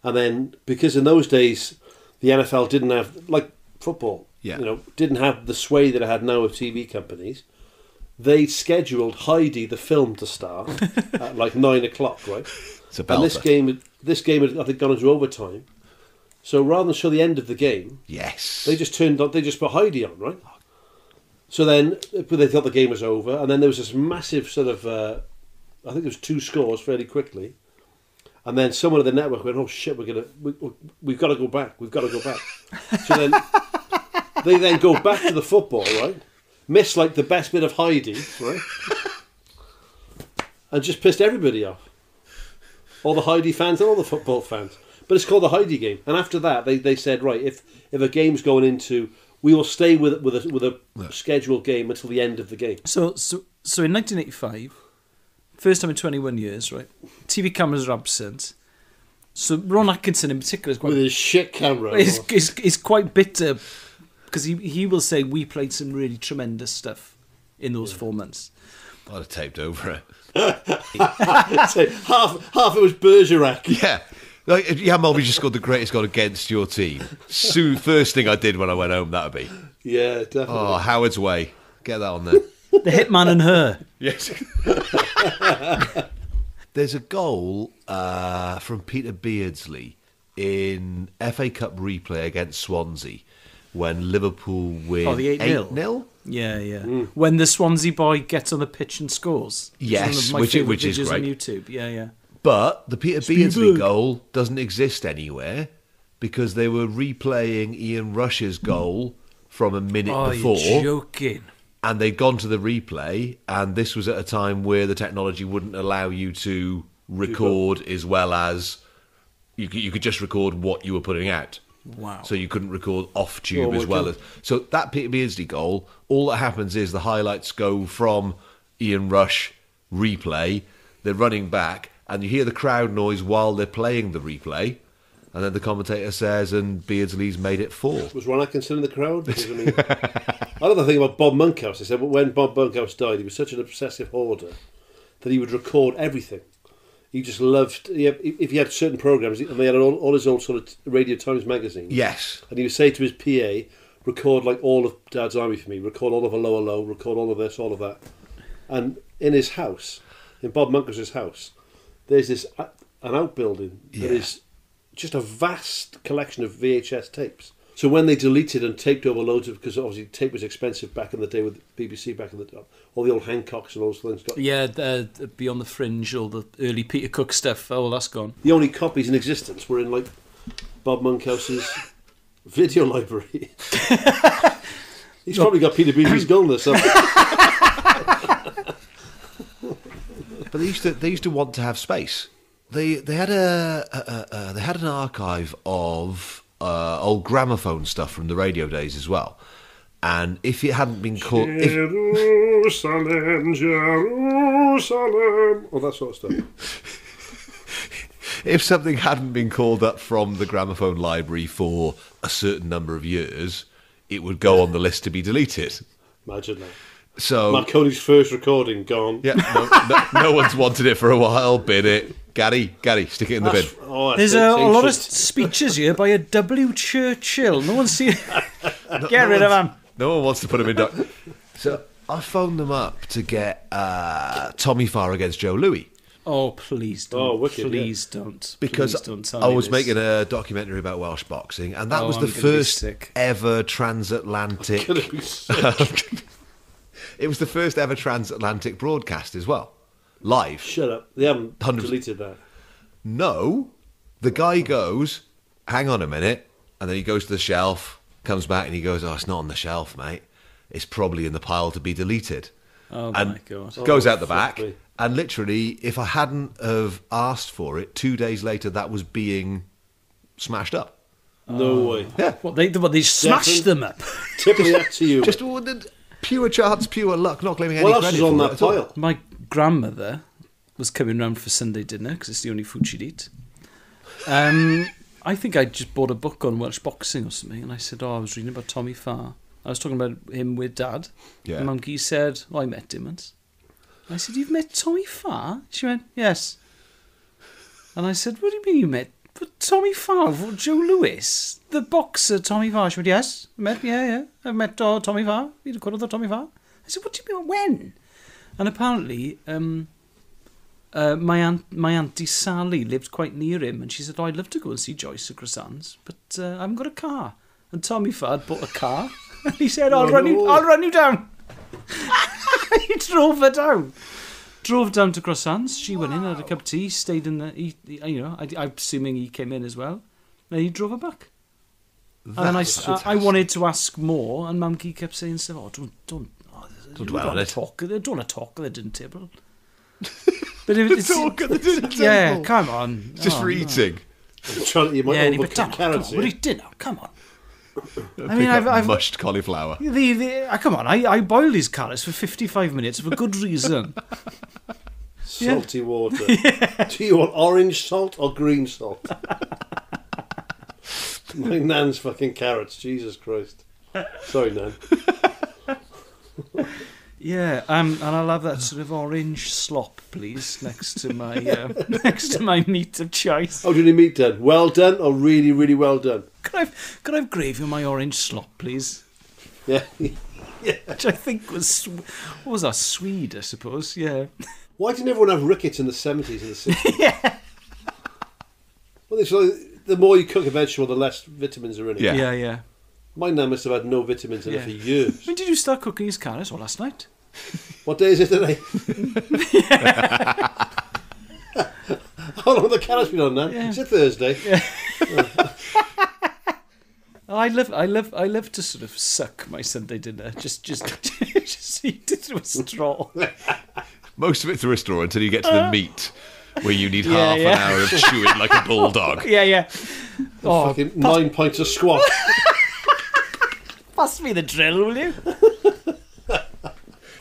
And then, because in those days, the NFL didn't have, like football, didn't have the sway that it had now with TV companies, they scheduled Heidi, the film, to start at like 9 o'clock, right? It's a belter. And this game had, I think, gone into overtime. So rather than show the end of the game, they just put Heidi on, right? So then they thought the game was over, and then there was this massive sort of I think it was 2 scores fairly quickly. And then someone at the network went, oh shit, we've got to go back. We've got to go back. So then they then go back to the football, right? Miss like the best bit of Heidi, right? And just pissed everybody off. All the Heidi fans and all the football fans. But it's called the Heidi game. And after that, they said, right, if a game's going into, we will stay with a scheduled game until the end of the game. So in 1985, first time in 21 years, right? TV cameras are absent. So Ron Atkinson in particular is quite... With his shit camera. Is quite bitter because he will say we played some really tremendous stuff in those 4 months. I'd have taped over it. So half it was Bergerac. Yeah. Like, Mulvey just scored the greatest goal against your team. First thing I did when I went home, that would be. Yeah, definitely. Oh, Howard's Way. Get that on there. The Hitman and Her. Yes. There's a goal from Peter Beardsley in FA Cup replay against Swansea when Liverpool win the 8-0. 8-0? Yeah. When the Swansea boy gets on the pitch and scores. Yes, which is great. great. On YouTube. Yeah. But the Peter Beardsley goal doesn't exist anywhere because they were replaying Ian Rush's goal from a minute before. You're joking. And they'd gone to the replay, and this was at a time where the technology wouldn't allow you to record as well as... You could just record what you were putting out. Wow. So you couldn't record off-tube as well as... So that Peter Beardsley goal, all that happens is the highlights go from Ian Rush replay, they're running back, and you hear the crowd noise while they're playing the replay, and then the commentator says, and Beardsley's made it 4. Was Ron Atkinson in the crowd? Because, I mean, another thing about Bob Monkhouse, they said when Bob Monkhouse died, he was such an obsessive hoarder that he would record everything. He just loved... If he had certain programmes, and they had all his old sort of Radio Times magazines. Yes. And he would say to his PA, record like all of Dad's Army for me, record all of a Lower Low, record all of this, all of that. And in his house, in Bob Monkhouse's house, there's this an outbuilding that is just a vast collection of VHS tapes. So when they deleted and taped over loads of, because obviously tape was expensive back in the day with BBC back in the day, all the old Hancocks and all those things got... Yeah, Beyond the Fringe, all the early Peter Cook stuff, that's gone. The only copies in existence were in like Bob Monkhouse's video library. He's probably got Peter Beardsley's goal there somewhere. But they used to want to have space. They had an archive of old gramophone stuff from the radio days as well. And if it hadn't been called... Jerusalem, Jerusalem... all that sort of stuff. If something hadn't been called up from the gramophone library for a certain number of years, it would go on the list to be deleted. Imagine that. So Marconi's first recording gone. Yeah, no one's wanted it for a while. Bin it. Gary, stick it in the bin. There's a lot of speeches here by a W. Churchill. No one's seen... Get rid of him. No one wants to put him in. So I phoned them up to get Tommy Farr against Joe Louis. Oh, please don't. Oh, wicked, please don't. Because please don't tell I me was this. making a documentary about Welsh boxing, and that was the I'm gonna be first sick. ever transatlantic... Gonna be sick. It was the first ever transatlantic broadcast as well. Live. Shut up. They haven't 100%. deleted that. No. The guy goes, hang on a minute, and then he goes to the shelf, comes back and he goes, oh, it's not on the shelf, mate. It's probably in the pile to be deleted. Oh, and my God. Goes out the back. Me. And literally, if I hadn't have asked for it, 2 days later, that was being smashed up. No way. Yeah. They smashed them up. Tip of the hat to you. Just pure chance, pure luck, not claiming any what else credit is on for that it at all. pile? My grandmother was coming round for Sunday dinner because it's the only food she'd eat. I think I just bought a book on Welsh boxing or something, and I said, I was reading about Tommy Farr. I was talking about him with Dad. Yeah. And Monkey said, I met him once. I said, you've met Tommy Farr? She went, yes. And I said, what do you mean you met Tommy Farr? Joe Lewis? The boxer Tommy Farr? She went, yes. I've met Tommy Farr. You'd call her Tommy Farr? I said, what do you mean, when? And apparently, my auntie Sally lived quite near him, and she said, I'd love to go and see Joyce at Croissants, but I haven't got a car. And Tommy Farr bought a car, and he said, I'll run you down. He drove her down. Drove down to Croissants. She went in, had a cup of tea, stayed in the... I'm assuming he came in as well. Then he drove her back. And then I wanted to ask more, and Mum kept saying, don't dwell on it. Don't want to talk at the dinner table. But it's talk at the dinner table. Yeah, come on. Just for eating. You might overcook carrots. We're eating dinner. Come on. I mean, I've mushed cauliflower. Come on, I boiled these carrots for 55 minutes for good reason. Salty water. Do you want orange salt or green salt? My nan's fucking carrots. Jesus Christ. Sorry, Nan. Yeah, and I'll have that sort of orange slop, please, next to my meat of choice. How do you need meat done? Well done or really, really well done? Could I have gravy on my orange slop, please? Yeah. Which I think was Swede, I suppose. Yeah. Why didn't everyone have rickets in the 70s and the 60s? Yeah. Well, it's like, the more you cook a vegetable, the less vitamins are in it. Yeah. My nan must have had no vitamins in it for years. When did you start cooking his carrots? Or last night? What day is it today? How long have the carrots been on, Nan? Yeah. Is it Thursday? Yeah. I love to sort of suck my Sunday dinner. Just eat it through a straw. Most of it through a straw until you get to the meat, where you need half an hour of chewing like a bulldog. Yeah. Fucking 9 pints of squat. Pass me the drill, will you?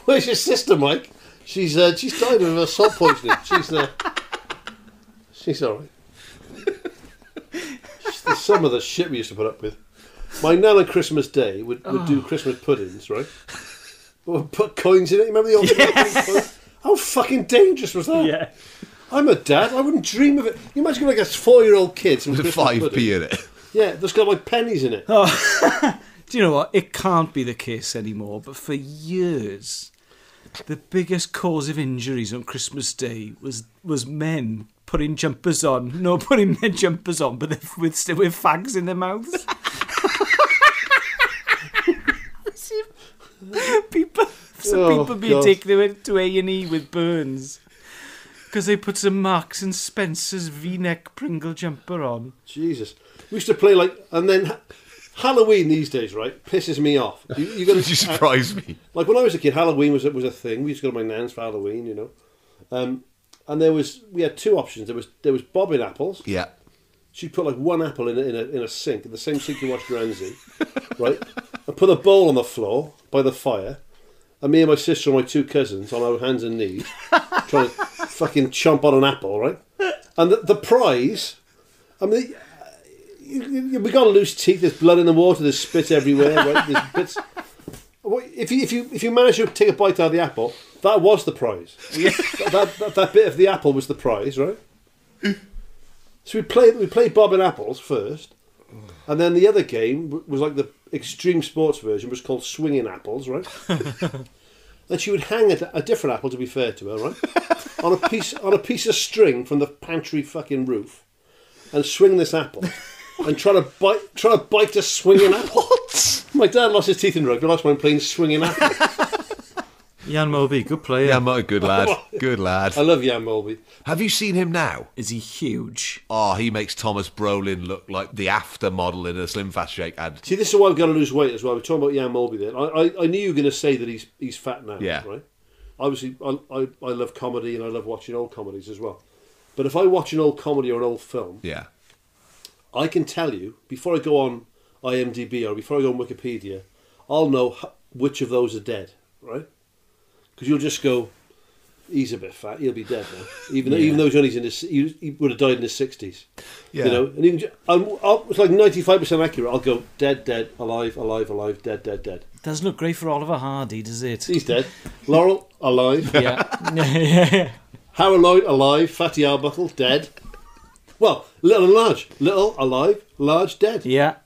Where's your sister, Mike? She's died of a salt poisoning. She's all right. Some of the shit we used to put up with. My nan on Christmas Day would do Christmas puddings, right? Would put coins in it. You remember the old coins? How fucking dangerous was that? Yeah. I'm a dad. I wouldn't dream of it. You imagine like a 4-year-old kid with 5p in it. Yeah, there's got like pennies in it. Oh. Do you know what? It can't be the case anymore. But for years, the biggest cause of injuries on Christmas Day was men putting jumpers on. No, putting their jumpers on, but with fags in their mouths. People being taken to A&E with burns because they put some Marks and Spencer's V-neck Pringle jumper on. Jesus, we used to play and then Halloween these days, right, pisses me off. You surprise me. Like when I was a kid, Halloween was a thing. We used to go to my nan's for Halloween, you know, and we had two options. There was bobbing apples. Yeah. She'd put like one apple in a sink, in the same sink you washed your hands in, right? And put a bowl on the floor by the fire, and me and my sister and my two cousins on our hands and knees, trying to fucking chomp on an apple, right? And the prize, I mean, we got loose teeth. There's blood in the water. There's spit everywhere. Right? There's bits. If you manage to take a bite out of the apple, that was the prize. Yeah. that bit of the apple was the prize, right? So we played bobbing apples first, and then the other game was like the extreme sports version, was called swinging apples, right? And she would hang a different apple, to be fair to her, right, on a piece of string from the pantry fucking roof, and swing this apple, and try to bite a swinging apple. What? My dad lost his teeth in rugby. I lost mine playing swinging apple. Jan Mulvey, good player. Good lad. Good lad. I love Jan Mulvey. Have you seen him now? Is he huge? Oh, he makes Thomas Brolin look like the after model in a Slim Fast Shake ad. See, this is why we've got to lose weight as well. We're talking about Jan Mulvey there. I knew you were going to say that he's fat now. Yeah. Right? Obviously, I love comedy and I love watching old comedies as well. But if I watch an old comedy or an old film, yeah, I can tell you, before I go on IMDb or before I go on Wikipedia, I'll know which of those are dead, right? Because you'll just go, he's a bit fat, he'll be dead now. Even though he would have died in his 60s. Yeah. You know, and it's like 95% accurate. I'll go dead, alive, dead. Doesn't look great for Oliver Hardy, does it? He's dead. Laurel, alive. Yeah. Howard Lloyd, alive. Fatty Arbuckle, dead. Well, little and large. Little, alive. Large, dead. Yeah.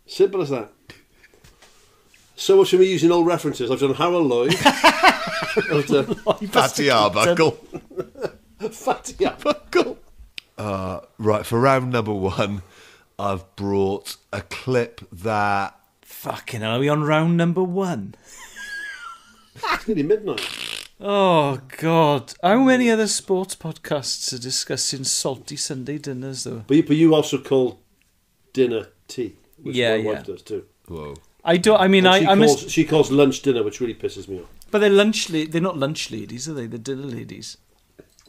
Simple as that. So much for me using old references. I've done Harold Lloyd. I've done Fatty Arbuckle. Fatty Arbuckle. Right, for round number one, I've brought a clip that... Fucking hell, are we on round number one? It's nearly midnight. Oh, God. How many other sports podcasts are discussing salty Sunday dinners, though? But you also call dinner tea, which Yeah, my yeah. wife does too. Whoa. I don't. I mean, She calls lunch dinner, which really pisses me off. but they're not lunch ladies, are they? They're dinner ladies.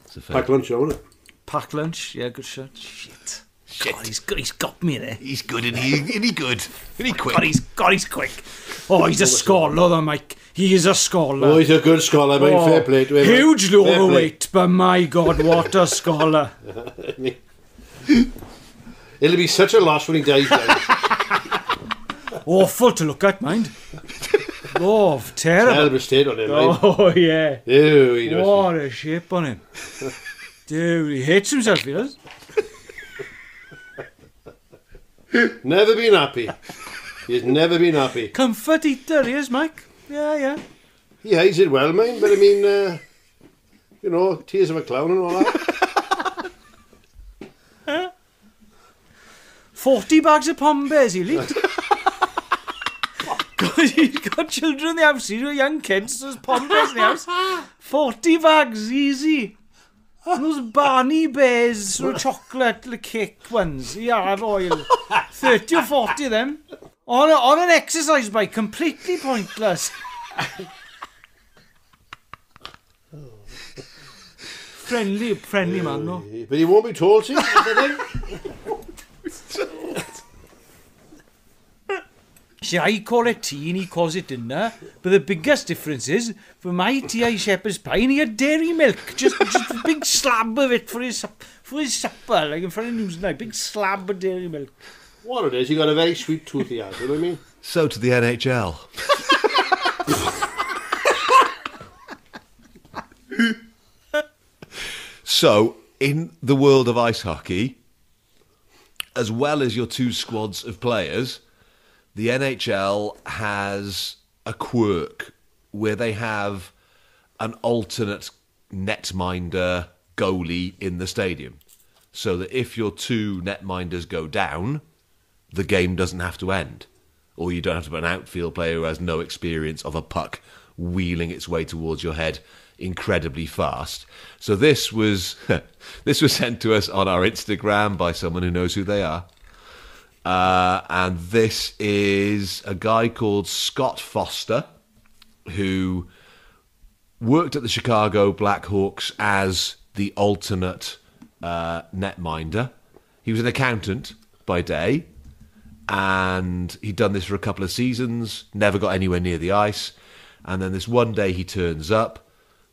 It's a fair. Pack lunch, isn't it? Pack lunch, yeah, good shot. Shit. God, he's got me there. He's good, and he good, and he quick. God, he's quick. Oh, he's a scholar, though, Mike. He is a scholar. Oh, he's a good scholar, mate. Oh, Fair play to him. Hugely overweight, but my God, what a scholar. It'll be such a loss when he dies. Awful to look at, mind. Oh, terrible. Terrible state on him, mate. Oh, yeah. Ew, he does. What a shape on him. Dude, he hates himself, he does. Never been happy. He's never been happy. Comfort eater, he is, Mike. Yeah. Yeah, he did well, mate. But I mean, you know, tears of a clown and all that. 40 bags of Pom-Bears he'll eat. God, he's got children in the house. He's got young kids, so there's Pom-Bears in the house. 40 bags, easy. And those Barney Bears, sort of chocolate, the cake ones. Yeah, oil. 30 or 40 of them. On an exercise bike, completely pointless. friendly man, though. But he won't be told to. See, I call it tea and he calls it dinner. But the biggest difference is, for my tea, I shepherd's pie and he had dairy milk. Just a big slab of it for his supper, like in front of him tonight. Big slab of dairy milk. What it is, you got a very sweet tooth he has, you know what I mean? So to the NHL. So, in the world of ice hockey, as well as your two squads of players, the NHL has a quirk where they have an alternate netminder goalie in the stadium. So that if your two netminders go down, the game doesn't have to end. Or you don't have to put an outfield player who has no experience of a puck wheeling its way towards your head incredibly fast. So this was sent to us on our Instagram by someone who knows who they are. And this is a guy called Scott Foster, who worked at the Chicago Blackhawks as the alternate netminder. He was an accountant by day, and he'd done this for a couple of seasons, never got anywhere near the ice. And then this one day he turns up,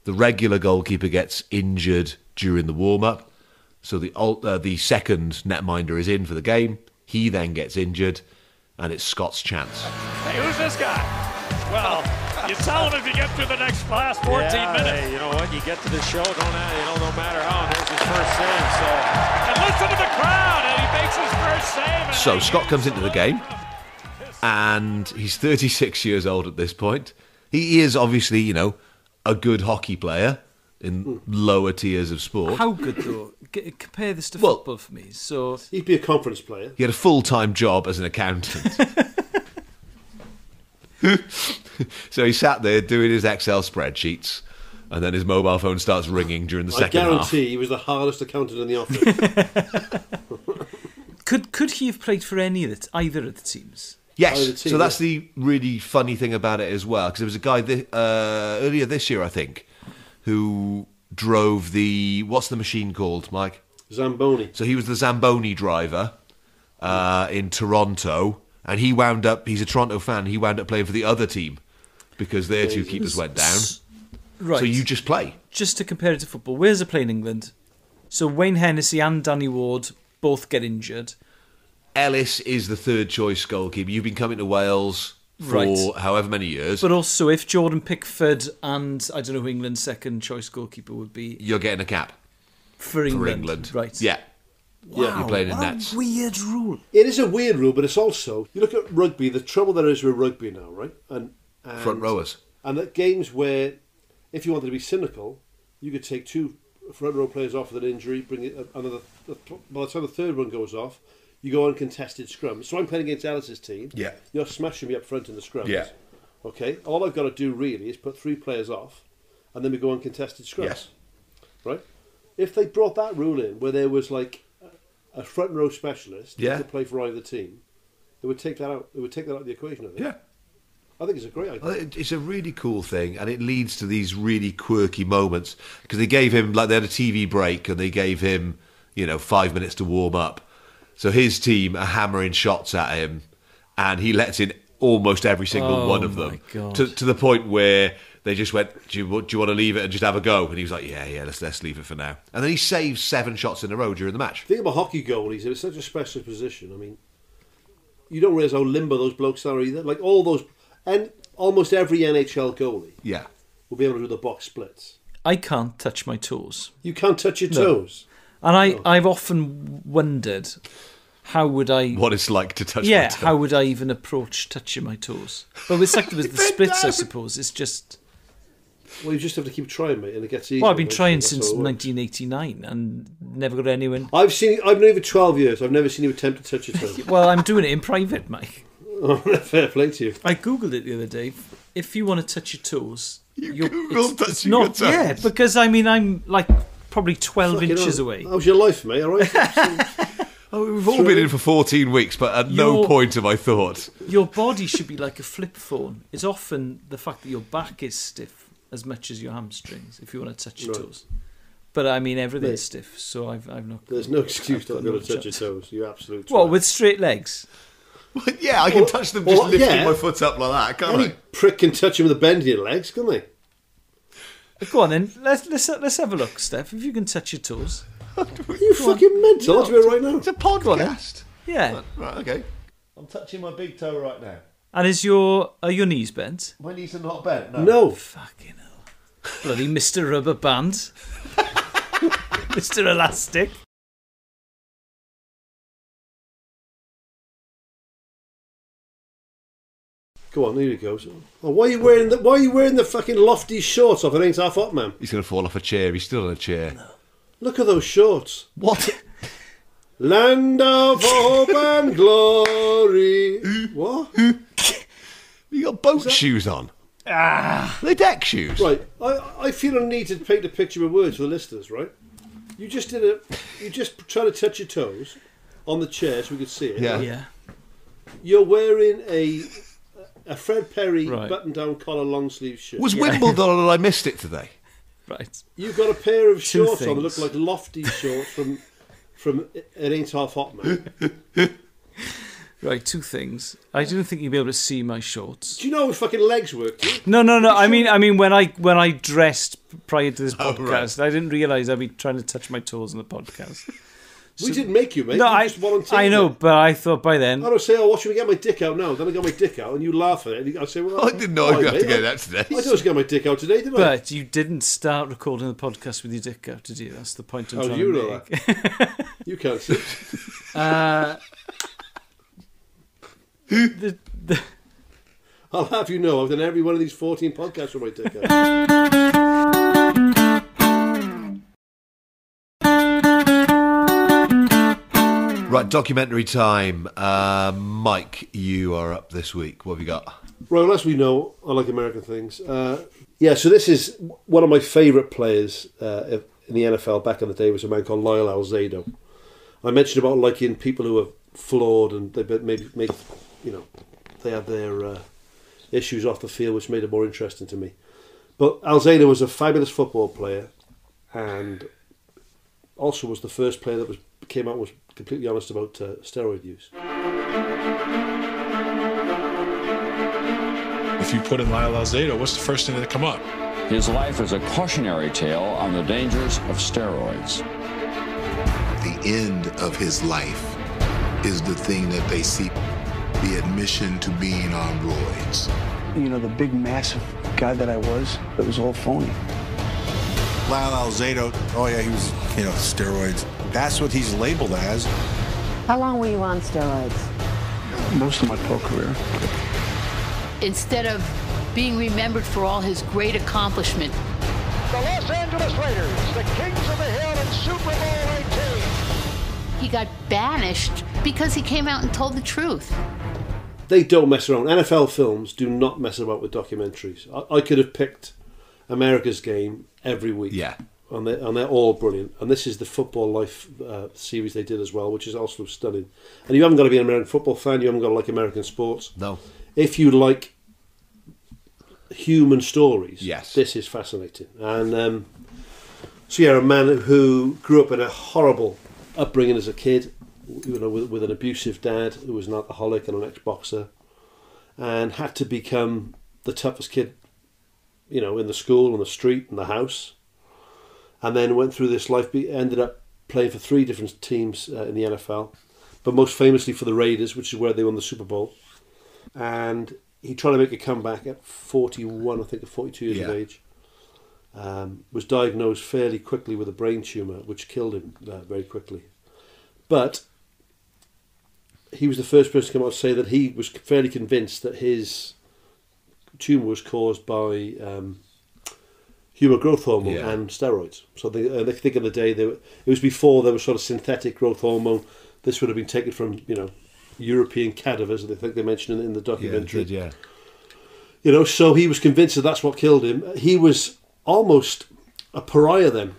the regular goalkeeper gets injured during the warm-up, so the second netminder is in for the game. He then gets injured, and it's Scott's chance. Hey, who's this guy? Well, you tell him if you get through the last 14 minutes. Hey, you know what? You get to the show, no matter how. And there's his first save. So, and listen to the crowd, and he makes his first save. So Scott comes into the game, and he's 36 years old at this point. He is obviously, a good hockey player in lower tiers of sport. How good, though? Compare this to football for me. So he'd be a conference player. He had a full-time job as an accountant. So he sat there doing his Excel spreadsheets, and then his mobile phone starts ringing during the second half. I guarantee he was the hardest accountant in the office. Could he have played for either of the teams? Yes, so that's the really funny thing about it as well, because there was a guy earlier this year, I think, who drove what's the machine called, Mike? Zamboni. So he was the Zamboni driver in Toronto, and he's a Toronto fan, he wound up playing for the other team, because their two keepers went down. Right. So you just play. Just to compare it to football, Wales are playing England. So Wayne Hennessy and Danny Ward both get injured. Elis is the third choice goalkeeper. You've been coming to Wales for however many years. But also, if Jordan Pickford and I don't know who England's second choice goalkeeper would be, you're getting a cap for England. Right? Yeah. Wow, you're playing in nets. Weird rule. It is a weird rule, but it's also, you look at rugby. The trouble there is with rugby now, right? And front rowers. And at games where, if you wanted to be cynical, you could take two front row players off with an injury, bring it another. By the time the third one goes off, you go on contested scrums. So I'm playing against Elis's team. Yeah. You're smashing me up front in the scrums. Yeah. Okay. All I've got to do really is put three players off, and then we go on contested scrums. Yes. Right? If they brought that rule in, where there was like a front row specialist who could play for either team, it would take that out. It would take that out of the equation, I think. Yeah. I think it's a great idea. It's a really cool thing, and it leads to these really quirky moments, because they gave him, like, they had a TV break, and they gave him, 5 minutes to warm up. So his team are hammering shots at him, and he lets in almost every single one of them, to the point where they just went, do you want to leave it and just have a go? And he was like, yeah, let's leave it for now. And then he saves 7 shots in a row during the match. Think about hockey goalies. It's such a special position. I mean, you don't realise how limber those blokes are either. Like all those... And almost every NHL goalie will be able to do the box splits. I can't touch my toes. You can't touch your toes? And I've often wondered, how would I... What it's like to touch my toes. How would I even approach touching my toes? But with the splits, I suppose, it's just... Well, you just have to keep trying, mate, and it gets easier. Well, I've been trying since 1989 and never got anyone... I've known you for 12 years. I've never seen you attempt to touch your toes. Well, I'm doing it in private, Mike. Oh, fair play to you. I googled it the other day. If you want to touch your toes, you Googled touching your toes. Yeah, because I'm like probably 12 inches away. How's your life, mate? All right. We've all been in for 14 weeks, but at no point have I thought your body should be like a flip phone. It's often the fact that your back is stiff as much as your hamstrings. If you want to touch your toes, but I mean everything's stiff, so I've not. There's no excuse not going to touch your toes. You absolutely. What with straight legs? Well, yeah, I can touch them just lifting my foot up like that, can't Any prick can touch them with a bend in your legs, can't they? Go on then, let's have a look, Steph. If you can touch your toes. Are you fucking mental? I'll do it right now. It's a podcast. Yeah. Right, okay. I'm touching my big toe right now. And are your knees bent? My knees are not bent, No. Fucking hell. Bloody Mr. Rubber Band. Mr. Elastic. Go on, here he goes. Oh, why are you wearing the fucking lofty shorts off? It ain't half hot, man. He's going to fall off a chair. He's still in a chair. No. Look at those shorts. What? Land of hope and glory. What? You got boat shoes on. They're deck shoes. Right. I feel a need to paint a picture with words for the listeners, right? You just trying to touch your toes on the chair so we could see it. Yeah. Right? Yeah. You're wearing a Fred Perry button-down collar long-sleeve shirt. Was Wimbledon on and I missed it today? Right. You've got a pair of shorts on that look like lofty shorts from It Ain't Half Hot, Man. Right, 2 things. I didn't think you'd be able to see my shorts. Do you know how fucking legs work, do you? No. I mean, when I dressed prior to this podcast, I didn't realise I'd be trying to touch my toes on the podcast. We didn't make you, mate. No, you just volunteered. I know, but I thought by then... I don't say, what should we get my dick out now? Then I got my dick out, and you laugh at it. And I say, well... I didn't know I'd have to get that today. I didn't get my dick out today, did I? But you didn't start recording the podcast with your dick out, did you? That's the point I'm trying to make. That? You can't see. I'll have you know, I've done every one of these 14 podcasts with my dick out. Right, documentary time. Mike, you are up this week. What have you got? Right, well, as we know, I like American things. So this is one of my favourite players in the NFL back in the day was a man called Lyle Alzado. I mentioned about liking people who are flawed and they they had their issues off the field, which made it more interesting to me. But Alzado was a fabulous football player, and also was the first player that came out and was completely honest about steroid use. If you put in Lyle Alzado, what's the first thing that come up? His life is a cautionary tale on the dangers of steroids. The end of his life is the thing that they seek, the admission to being on roids. You know, the big, massive guy that I was, it was all phony. Lyle Alzado, he was, steroids. That's what he's labeled as. How long were you on steroids? Most of my pro career. Instead of being remembered for all his great accomplishment. The Los Angeles Raiders, the kings of the hill in Super Bowl 18. He got banished because he came out and told the truth. They don't mess around. NFL films do not mess about with documentaries. I could have picked America's game every week. Yeah. And they're all brilliant. And this is the Football Life series they did as well, which is also stunning. And you haven't got to be an American football fan. You haven't got to like American sports. No. If you like human stories, yes, this is fascinating. And so yeah, a man who grew up in a horrible upbringing as a kid, with an abusive dad who was an alcoholic and an ex-boxer, and had to become the toughest kid, in the school, on the street, in the house. And then went through this life, ended up playing for 3 different teams in the NFL, but most famously for the Raiders, which is where they won the Super Bowl. And he tried to make a comeback at 41, I think, at 42 years of age. Was diagnosed fairly quickly with a brain tumour, which killed him very quickly. But he was the first person to come out and say that he was fairly convinced that his tumour was caused by human growth hormone and steroids. So they think in the day, it was before there was sort of synthetic growth hormone. This would have been taken from, European cadavers, I think they mentioned in the documentary. Yeah. So he was convinced that that's what killed him. He was almost a pariah then,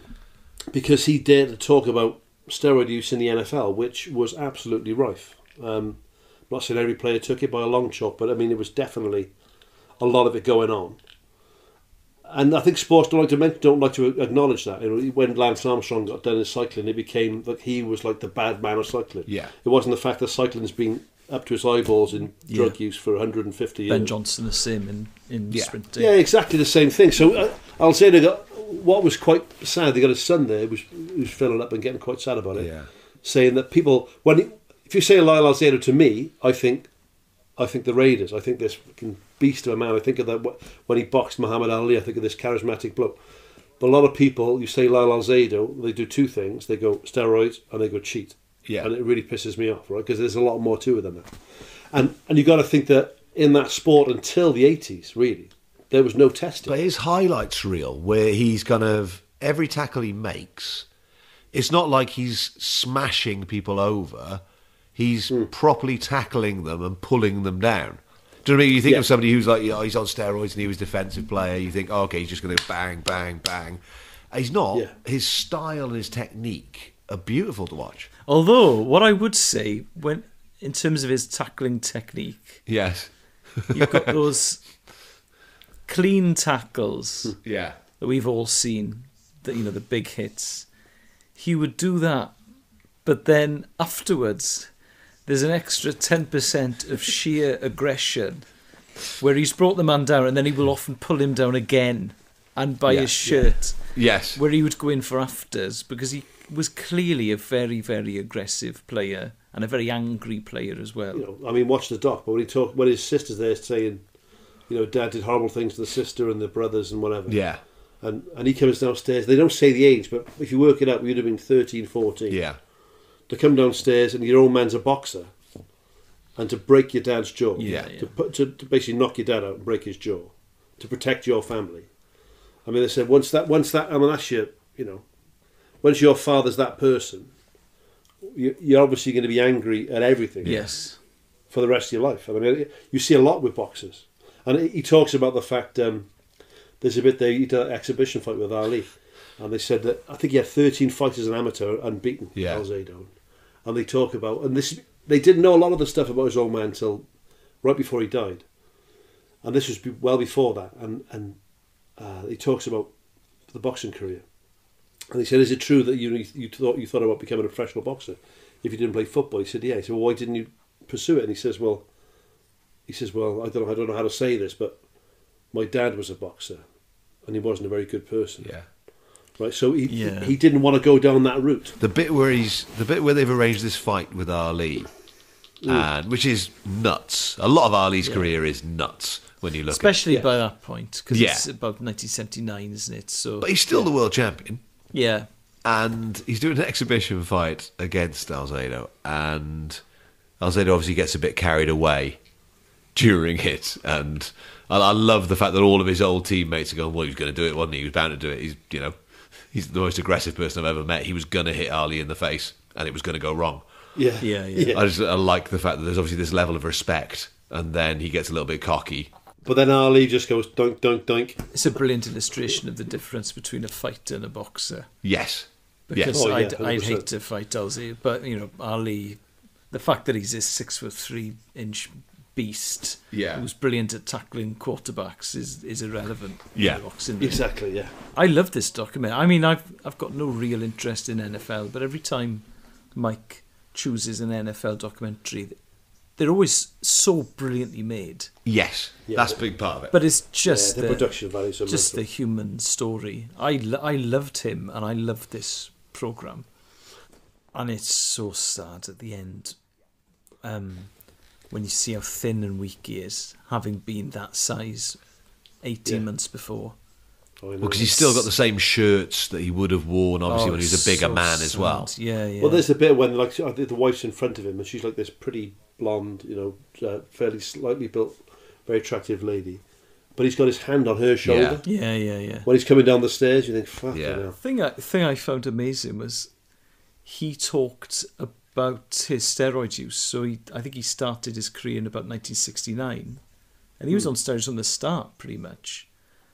because he dared to talk about steroid use in the NFL, which was absolutely rife. I'm not saying every player took it by a long shot, but I mean, it was definitely a lot of it going on. And I think sports don't like to acknowledge that. When Lance Armstrong got done in cycling, it became like he was like the bad man of cycling. Yeah. It wasn't the fact that cycling's been up to his eyeballs in drug use for 150 years. Ben Johnson the same in sprinting. Yeah, exactly the same thing. So I'll say what was quite sad, they got his son there who's filling up and getting quite sad about it. Yeah. Saying that people, if you say Lyle Alzado to me, I think the Raiders. I think this fucking beast of a man. I think of that when he boxed Muhammad Ali. I think of this charismatic bloke. But a lot of people, you say Lyle Alzado, they do 2 things. They go steroids and they go cheat. Yeah. And it really pisses me off, right? Because there's a lot more to it than that. And you got to think that in that sport until the 80s, really, there was no testing. But his highlights reel, where he's kind of every tackle he makes, it's not like he's smashing people over. He's properly tackling them and pulling them down. Do you know what I mean? You think of somebody who's like, he's on steroids and he was a defensive player. You think, okay, he's just going to bang, bang, bang. He's not. Yeah. His style and his technique are beautiful to watch. Although, what I would say, in terms of his tackling technique, yes, you've got those clean tackles that we've all seen, the big hits. He would do that, but then afterwards, there's an extra 10% of sheer aggression where he's brought the man down and then he will often pull him down again and by his shirt. Yes. Where he would go in for afters because he was clearly a very, very aggressive player and a very angry player as well. Watch the doc, but when his sister's there saying, Dad did horrible things to the sister and the brothers and whatever. Yeah. And he comes downstairs. They don't say the age, but if you work it out, you'd have been 13, 14. Yeah. To come downstairs and your old man's a boxer, and to break your dad's jaw, to basically knock your dad out and break his jaw, to protect your family. I mean, they said once that, I mean, that's once your father's that person, you're obviously going to be angry at everything. Yes. For the rest of your life. I mean, you see a lot with boxers, and he talks about the fact there's a bit there. He did an exhibition fight with Ali, and they said that I think he had 13 fights as an amateur, unbeaten. Alzado. And they talk about, and they didn't know a lot of the stuff about his old man until right before he died, and this was well before that. And he talks about the boxing career, and he said, "Is it true that you thought about becoming a professional boxer if you didn't play football?" He said, "Yeah." He said, "Well, why didn't you pursue it?" And he says, "Well, I don't know how to say this, but my dad was a boxer, and he wasn't a very good person." Yeah. Right, so he didn't want to go down that route. The bit where they've arranged this fight with Ali, and which is nuts. A lot of Ali's career is nuts when you look, especially by that point, because it's about 1979, isn't it? So, but he's still the world champion. Yeah, and he's doing an exhibition fight against Alzado, and Alzado obviously gets a bit carried away during it, and I love the fact that all of his old teammates are going, "Well, he was going to do it, wasn't he? He was bound to do it. He's the most aggressive person I've ever met. He was going to hit Ali in the face, and it was going to go wrong." Yeah. I like the fact that there's obviously this level of respect, and then he gets a little bit cocky But then Ali just goes doink, doink, doink. It's a brilliant illustration of the difference between a fighter and a boxer. Yes. Because yes. I'd hate to fight Alzado, but Ali, the fact that he's this 6'3" beast who's brilliant at tackling quarterbacks is irrelevant. Yeah, boxing. Exactly. Yeah, I love this document. I mean, I've got no real interest in NFL, but every time Mike chooses an NFL documentary, they're always so brilliantly made. Yes, that's a big part of it. But it's just the production value, just the human story. I loved him, and I loved this program, and it's so sad at the end. When you see how thin and weak he is, having been that size 18 months before. Well, because he's still got the same shirts that he would have worn, obviously, when he was a bigger man as well. Yeah. Well, there's the bit when the wife's in front of him, and she's like this pretty blonde, fairly slightly built, very attractive lady. But he's got his hand on her shoulder. Yeah. When he's coming down the stairs, you think, fuck The thing I found amazing was he talked about his steroid use. So I think he started his career in about 1969, and he was on steroids from the start, pretty much.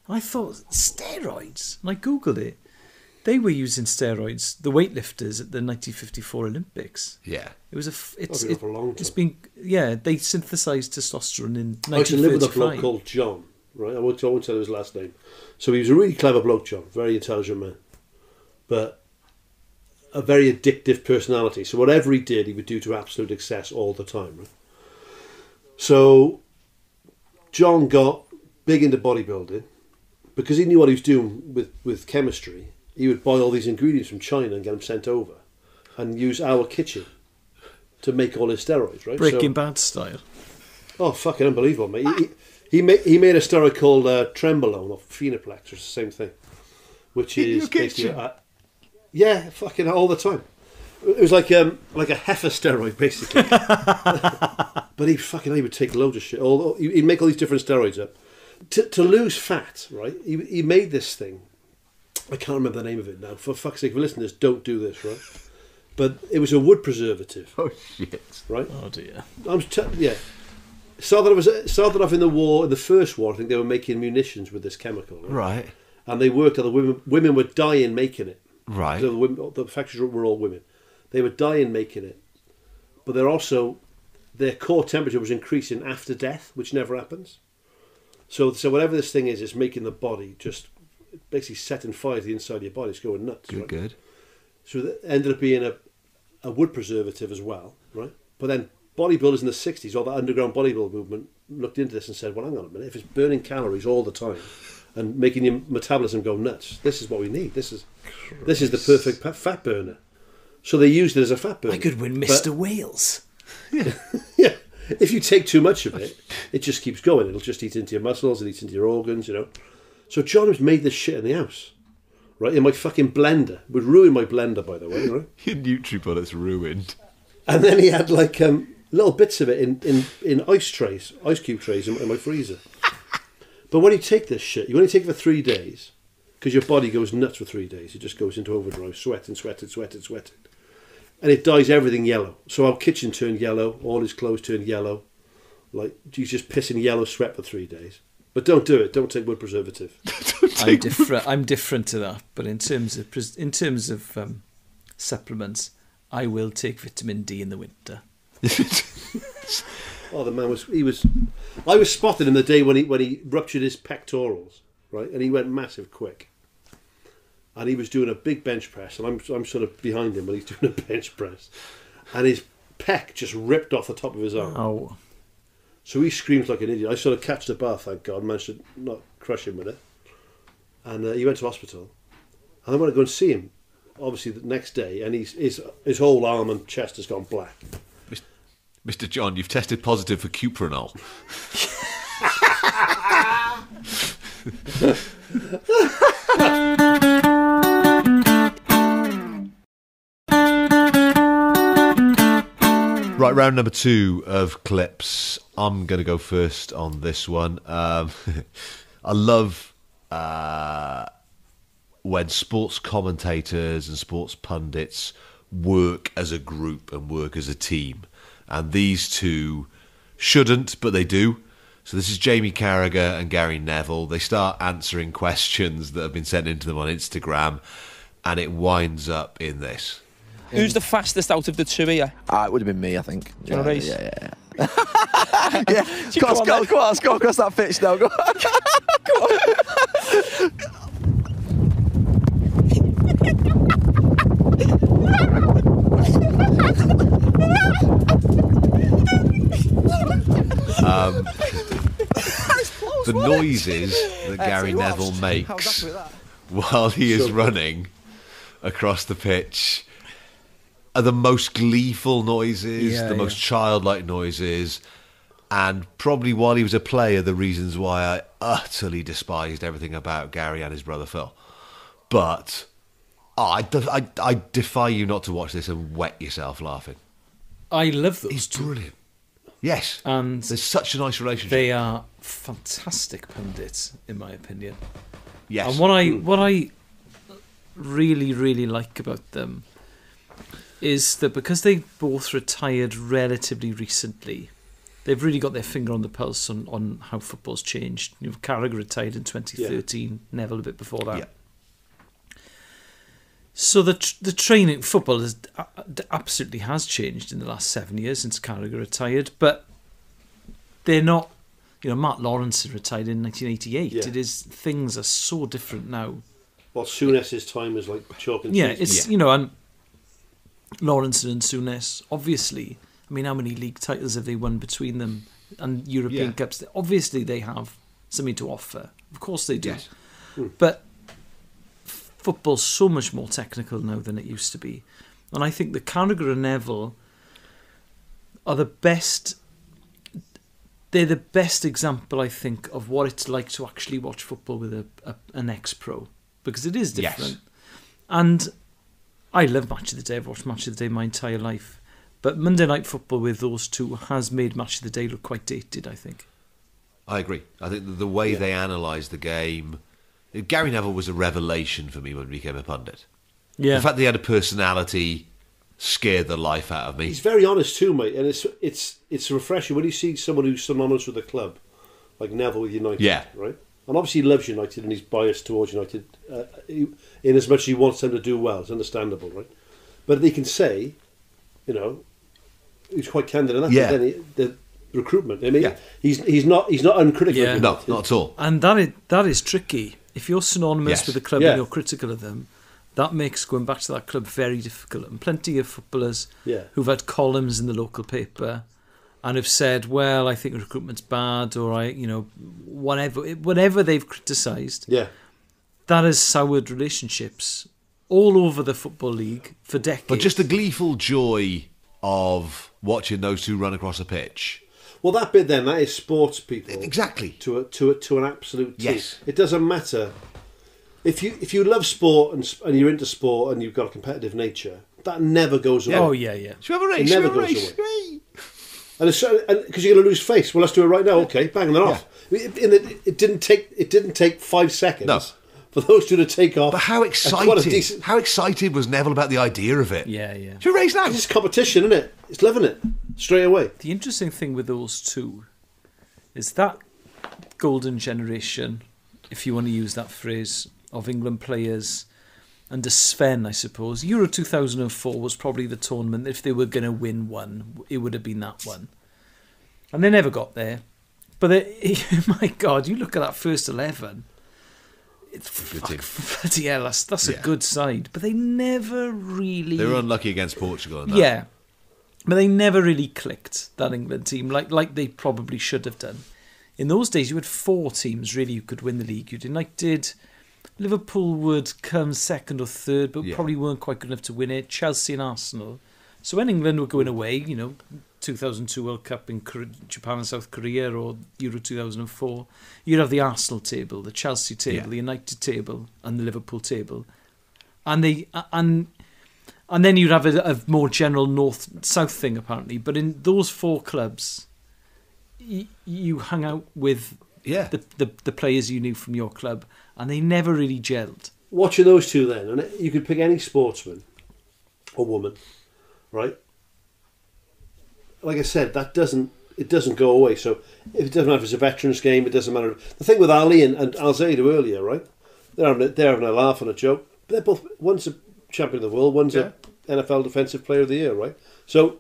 And I thought, steroids? And I googled it. They were using steroids, the weightlifters at the 1954 Olympics. Yeah, it was for a long time. It's been they synthesized testosterone in 1935. I used to live with a bloke called John. Right, I won't tell you his last name. So he was a really clever bloke, John, very intelligent man, but a very addictive personality. So whatever he did, he would do to absolute excess all the time. Right? So John got big into bodybuilding because he knew what he was doing with chemistry. He would buy all these ingredients from China and get them sent over, and use our kitchen to make all his steroids. Right, Breaking Bad style. Oh, fucking unbelievable, mate! He made a steroid called Trembolone or Phenoplex, which is the same thing, which is basically fucking all the time. It was like a heifer steroid, basically. But he would take loads of shit. He'd make all these different steroids up to lose fat. Right? He made this thing. I can't remember the name of it now. For fuck's sake, for listeners, don't do this, right? But it was a wood preservative. Oh shit! Right? Oh dear. Started off in the war. In the first war, I think they were making munitions with this chemical. Right. And they worked out the women were dying making it. Right. So the factories were all women. They were dying making it, but their core temperature was increasing after death, which never happens. So whatever this thing is, it's making the body just basically setting fire to the inside of your body. It's going nuts. Good. So it ended up being a wood preservative as well, right? But then bodybuilders in the 60s, all that underground bodybuilding movement, looked into this and said, well, hang on a minute, if it's burning calories all the time and making your metabolism go nuts, this is what we need. This is the perfect fat burner. So they used it as a fat burner. I could win Mr. Wales. Yeah. If you take too much of it, it just keeps going. It'll just eat into your muscles, it eats into your organs, So John has made this shit in the house, right? In my fucking blender. Would ruin my blender, by the way, right? Your NutriBullet's ruined. And then he had like little bits of it in ice cube trays in my freezer. But when you take this shit, you only take it for 3 days, because your body goes nuts for 3 days. It just goes into overdrive, sweating. And it dyes everything yellow. So our kitchen turned yellow, all his clothes turned yellow. Like, he's just pissing yellow sweat for 3 days. But don't do it. Don't take wood preservative. I'm different to that. But in terms of supplements, I will take vitamin D in the winter. Oh, the man I was spotting him the day when he ruptured his pectorals, right? And he went massive quick. And he was doing a big bench press, and I'm sort of behind him when he's doing a bench press, and his pec just ripped off the top of his arm. Oh. So he screams like an idiot. I sort of catch the bar, thank God, managed to not crush him with it. And he went to hospital. And I went to go and see him, obviously, the next day, and his whole arm and chest has gone black. Mr. John, you've tested positive for Cuprinol. Right, round number 2 of clips. I'm going to go first on this one. I love when sports commentators and sports pundits work as a group and work as a team. And these two shouldn't, but they do. So this is Jamie Carragher and Gary Neville. They start answering questions that have been sent into them on Instagram, and it winds up in this. Who's the fastest out of the two here? It would have been me, I think. Do you want a race? Yeah. Yeah. Go on, go across that pitch now. Go on. The noises that Gary Neville makes while he is running across the pitch are the most gleeful noises, the most childlike noises, and probably while he was a player, the reasons why I utterly despised everything about Gary and his brother Phil. But I defy you not to watch this and wet yourself laughing. I love those He's two. brilliant. Yes, and there's such a nice relationship. They are fantastic pundits, in my opinion. Yes. And what I really, really like about them is that because they both retired relatively recently, they've really got their finger on the pulse on how football's changed. Carragher retired in 2013, Neville a bit before that. Yeah. So the training football absolutely has changed in the last 7 years since Carragher retired, but they're not. Matt Lawrence retired in 1988. Yeah. Things are so different now. Well, Souness's time is like chalk and cheese. Yeah, it's and Lawrence and Souness, obviously. I mean, how many league titles have they won between them and European Cups? Obviously, they have something to offer. Of course, they do. Yes. But football's so much more technical now than it used to be, and I think the Carragher and Neville are the best. They're the best example, I think, of what it's like to actually watch football with an ex-pro, because it is different. Yes. And I love Match of the Day. I've watched Match of the Day my entire life. But Monday Night Football with those two has made Match of the Day look quite dated, I think. I agree. I think the way they analysed the game... Gary Neville was a revelation for me when he became a pundit. Yeah. The fact that he had a personality scared the life out of me. He's very honest too, mate, and it's refreshing when you see someone who's synonymous with the club, like Neville with United, right? And obviously he loves United and he's biased towards United in as much as he wants them to do well. It's understandable, right? But they can say, he's quite candid in that. Yeah. Then the recruitment. I mean, he's not uncritical. Yeah. No, not at all. And that is tricky. If you're synonymous with the club and you're critical of them, that makes going back to that club very difficult. And plenty of footballers who've had columns in the local paper and have said, well, I think recruitment's bad, or whatever they've criticised, that has soured relationships all over the Football League for decades. But just the gleeful joy of watching those two run across a pitch. Well, that bit then, that is sports people. Exactly. To an absolute T. Yes. It doesn't matter. If you love sport and you're into sport and you've got a competitive nature, that never goes away. Oh, yeah. Should we have a race? It never goes away. And because you're going to lose face. Well, let's do it right now. Okay, bang, they're off. It didn't take 5 seconds for those two to take off. But how excited was Neville about the idea of it? Yeah. Should we race now? It's competition, isn't it? It's living it straight away. The interesting thing with those two is that golden generation, if you want to use that phrase, of England players under Sven, I suppose. Euro 2004 was probably the tournament. If they were going to win one, it would have been that one. And they never got there. But my God, you look at that first 11. It's bloody hell, that's a good side. But they never really... They were unlucky against Portugal. In that. Yeah. But they never really clicked, that England team, like they probably should have done. In those days, you had 4 teams really who could win the league. You had United... Liverpool would come second or third, but probably weren't quite good enough to win it. Chelsea and Arsenal. So when England were going away, 2002 World Cup in Japan and South Korea, or Euro 2004, you'd have the Arsenal table, the Chelsea table, the United table, and the Liverpool table, and then you'd have a more general north-south thing apparently. But in those 4 clubs, you hung out with the players you knew from your club. And they never really gelled. Watching those two then, and you could pick any sportsman or woman, right? Like I said, that doesn't it doesn't go away. So it doesn't matter if it's a veterans game, it doesn't matter. The thing with Ali and Alzado earlier, right? They're having a laugh and a joke. But they're both, one's a champion of the world, one's a NFL Defensive Player of the Year, right? So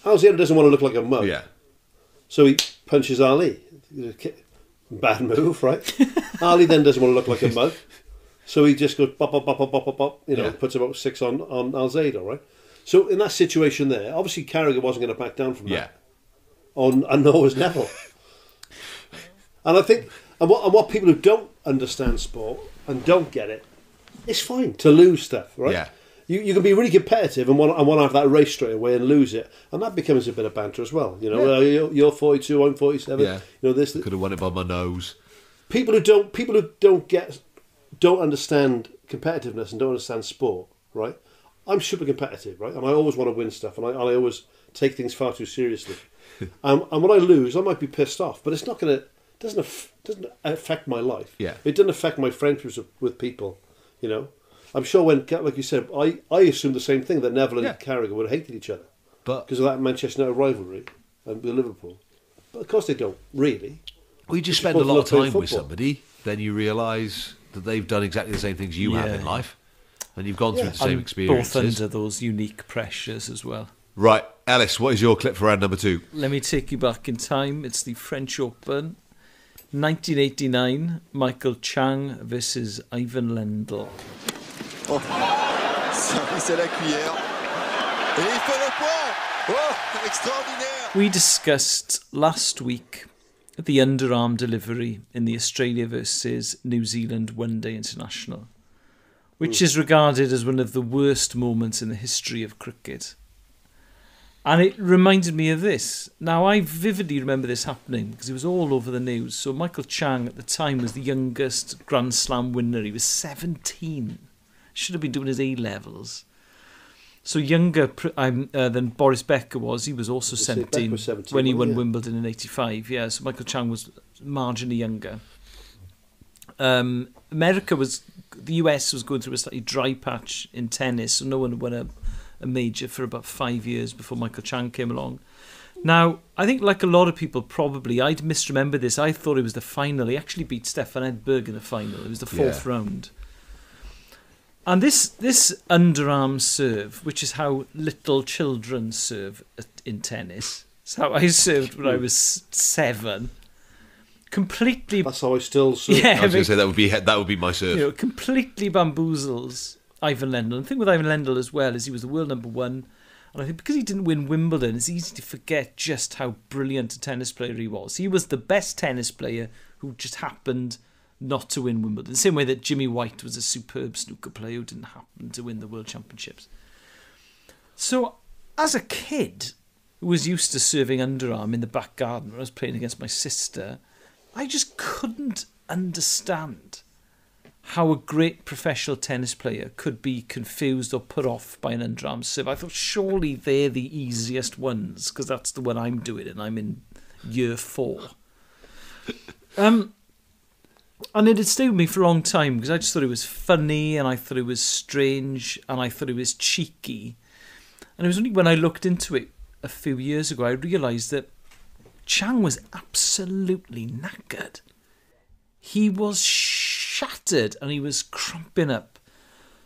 Alzado doesn't want to look like a mug. Yeah. So he punches Ali. Bad move, right? Ali then doesn't want to look like a mug. So he just goes bop, bop, bop, bop, bop, bop, bop, puts about 6 on Alzado, right? So in that situation there, obviously Carragher wasn't going to back down from that. And nor was Neville. And I think, and what people who don't understand sport and don't get it, it's fine to lose stuff, right? Yeah. You can be really competitive and want to have that race straight away and lose it, and that becomes a bit of banter as well. You know, you're 42, I'm 47. Yeah. You know, this could have won it by my nose. People who don't understand competitiveness and don't understand sport, right? I'm super competitive, right? And I always want to win stuff, and I always take things far too seriously. And when I lose, I might be pissed off, but it's not going to doesn't affect my life. Yeah, it doesn't affect my friendships with people. You know, I'm sure when, like you said, I assumed the same thing, that Neville and Carragher would have hated each other, but because of that Manchester United rivalry and with Liverpool. But of course they don't really. Well, you just spend a lot of time with somebody, then you realise that they've done exactly the same things you have in life, and you've gone through the same experiences. Both under those unique pressures as well. Right, Elis, what is your clip for round number 2? Let me take you back in time. It's the French Open, 1989. Michael Chang versus Ivan Lendl. Oh, c'est la cuillère. Et il fait le point. Oh, extraordinaire. We discussed last week the underarm delivery in the Australia versus New Zealand One-Day International, which is regarded as one of the worst moments in the history of cricket. And it reminded me of this. Now, I vividly remember this happening because it was all over the news. So Michael Chang at the time was the youngest Grand Slam winner. He was 17. Should have been doing his A-levels. So younger than Boris Becker was. He was also 17, was 17 when he won Wimbledon in 85. Yeah, so Michael Chang was marginally younger. The US was going through a slightly dry patch in tennis, so no one won a major for about 5 years before Michael Chang came along. Now, I think like a lot of people probably, I'd misremember this. I thought it was the final. He actually beat Stefan Edberg in the final. It was the fourth round. And this underarm serve, which is how little children serve in tennis, it's how I served when I was 7. Completely. That's how I still serve. Yeah, I was going to say that would be my serve. You know, completely bamboozles Ivan Lendl. And the thing with Ivan Lendl as well is he was the world number 1. And I think because he didn't win Wimbledon, it's easy to forget just how brilliant a tennis player he was. He was the best tennis player who just happened not to win Wimbledon. The same way that Jimmy White was a superb snooker player who didn't happen to win the World Championships. So, as a kid who was used to serving underarm in the back garden when I was playing against my sister, I just couldn't understand how a great professional tennis player could be confused or put off by an underarm serve. I thought surely they're the easiest ones because that's the one I'm doing and I'm in year 4. And it had stayed with me for a long time because I just thought it was funny and I thought it was strange and I thought it was cheeky. And it was only when I looked into it a few years ago I realised that Chang was absolutely knackered. He was shattered and he was cramping up.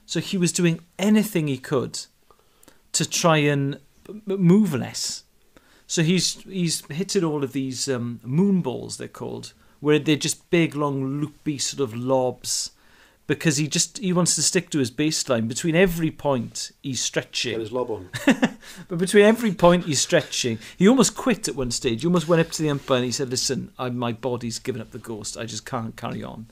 So he was doing anything he could to try and move less. So he's hitted all of these moon balls, they're called, where they're just big, long, loopy sort of lobs, because he wants to stick to his baseline. Between every point, he's stretching. Get his lob on. But between every point, he's stretching. He almost quit at one stage. He almost went up to the umpire and he said, listen, my body's given up the ghost. I just can't carry on.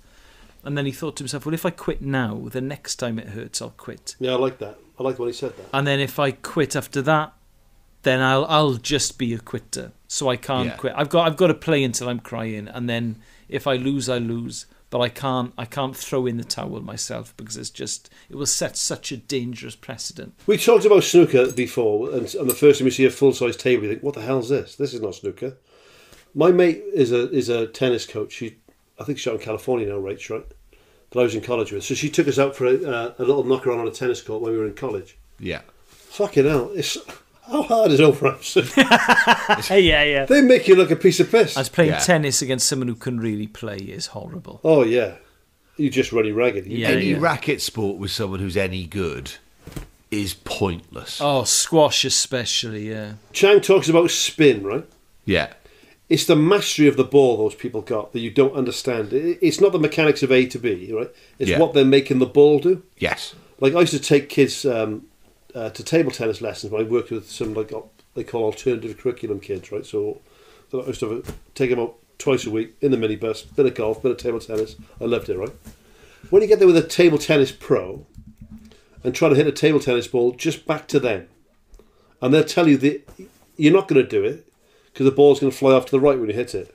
And then he thought to himself, well, if I quit now, the next time it hurts, I'll quit. Yeah, I like that. I like when he said that. And then if I quit after that, then I'll just be a quitter. So I can't quit. I've got to play until I'm crying, and then if I lose, I lose. But I can't throw in the towel myself because it will set such a dangerous precedent. We talked about snooker before, and the first time we see a full size table, you think, "What the hell's this? This is not snooker." My mate is a tennis coach. I think she's out in California now, right? That I was in college with. So she took us out for a little knock around on a tennis court when we were in college. Yeah. Fucking hell! How hard is overarm serve? Yeah. They make you look a piece of piss. As playing tennis against someone who can really play is horrible. Oh, yeah. You just running ragged. Any racket sport with someone who's any good is pointless. Oh, squash especially, yeah. Chang talks about spin, right? Yeah. It's the mastery of the ball those people got that you don't understand. It's not the mechanics of A to B, right? It's what they're making the ball do. Yes. Like, I used to take kids to table tennis lessons when I worked with some, like, they call alternative curriculum kids, right? So I used to take them out twice a week in the minibus, bit of golf, bit of table tennis. I loved it, right? When you get there with a table tennis pro and try to hit a table tennis ball, just back to them. And they'll tell you that you're not going to do it because the ball's going to fly off to the right when you hit it.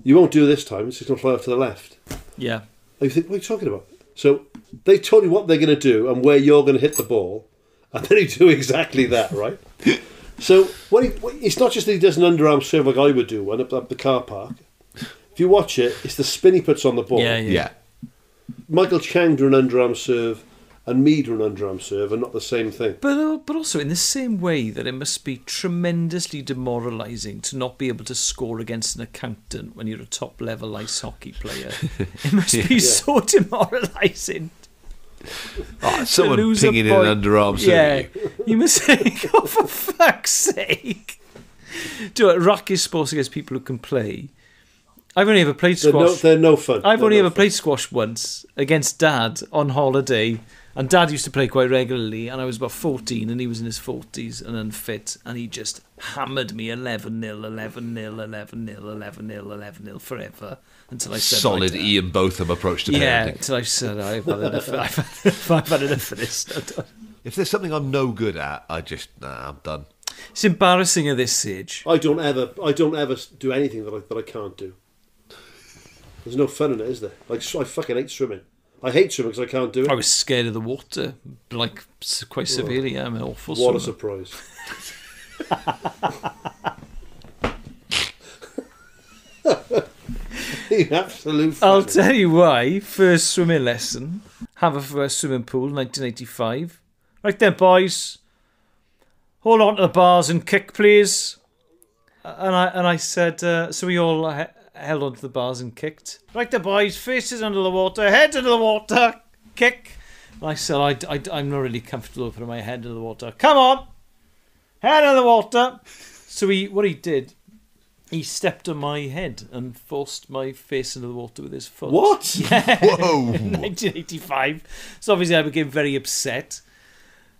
You won't do it this time, it's just going to fly off to the left. Yeah. And you think, what are you talking about? So they told you what they're going to do and where you're going to hit the ball, and then you do exactly that, right? So it's not just that he does an underarm serve like I would do one up the car park. If you watch it, it's the spin he puts on the ball. Yeah. Michael Chang drew an underarm serve and me drew an underarm serve are not the same thing. But also in the same way that it must be tremendously demoralising to not be able to score against an accountant when you're a top-level ice hockey player. It must be so demoralising. Someone pinging in an underarm serve. Yeah, you must think, oh, for fuck's sake. Do it, racket sports against people who can play. I've only ever played squash. They're no fun. I've only ever played squash once against Dad on holiday. And Dad used to play quite regularly, and I was about 14, and he was in his 40s and unfit, and he just hammered me 11-0, 11-0, 11-0, 11-0, 11-0 forever until I said... Solid Ian Botham approach to parenting. Yeah, until I said, I've had enough of this. If there's something I'm no good at, I'm done. It's embarrassing at this age. I don't ever do anything that I can't do. There's no fun in it, is there? Like, I fucking hate swimming. I hate swimming because I can't do it. I was scared of the water, like quite severely. I'm an awful swimmer. What a surprise. You absolute fan. I'll tell you why. First swimming lesson, Haverford swimming pool, 1985. Right then, boys. Hold on to the bars and kick, please. And I said, so we all held onto the bars and kicked. Right there, boys, faces under the water, head under the water, kick. And I said, I'm not really comfortable putting my head under the water. Come on, head under the water. So what he did, he stepped on my head and forced my face into the water with his foot. What? Yeah. Whoa. 1985. So obviously I became very upset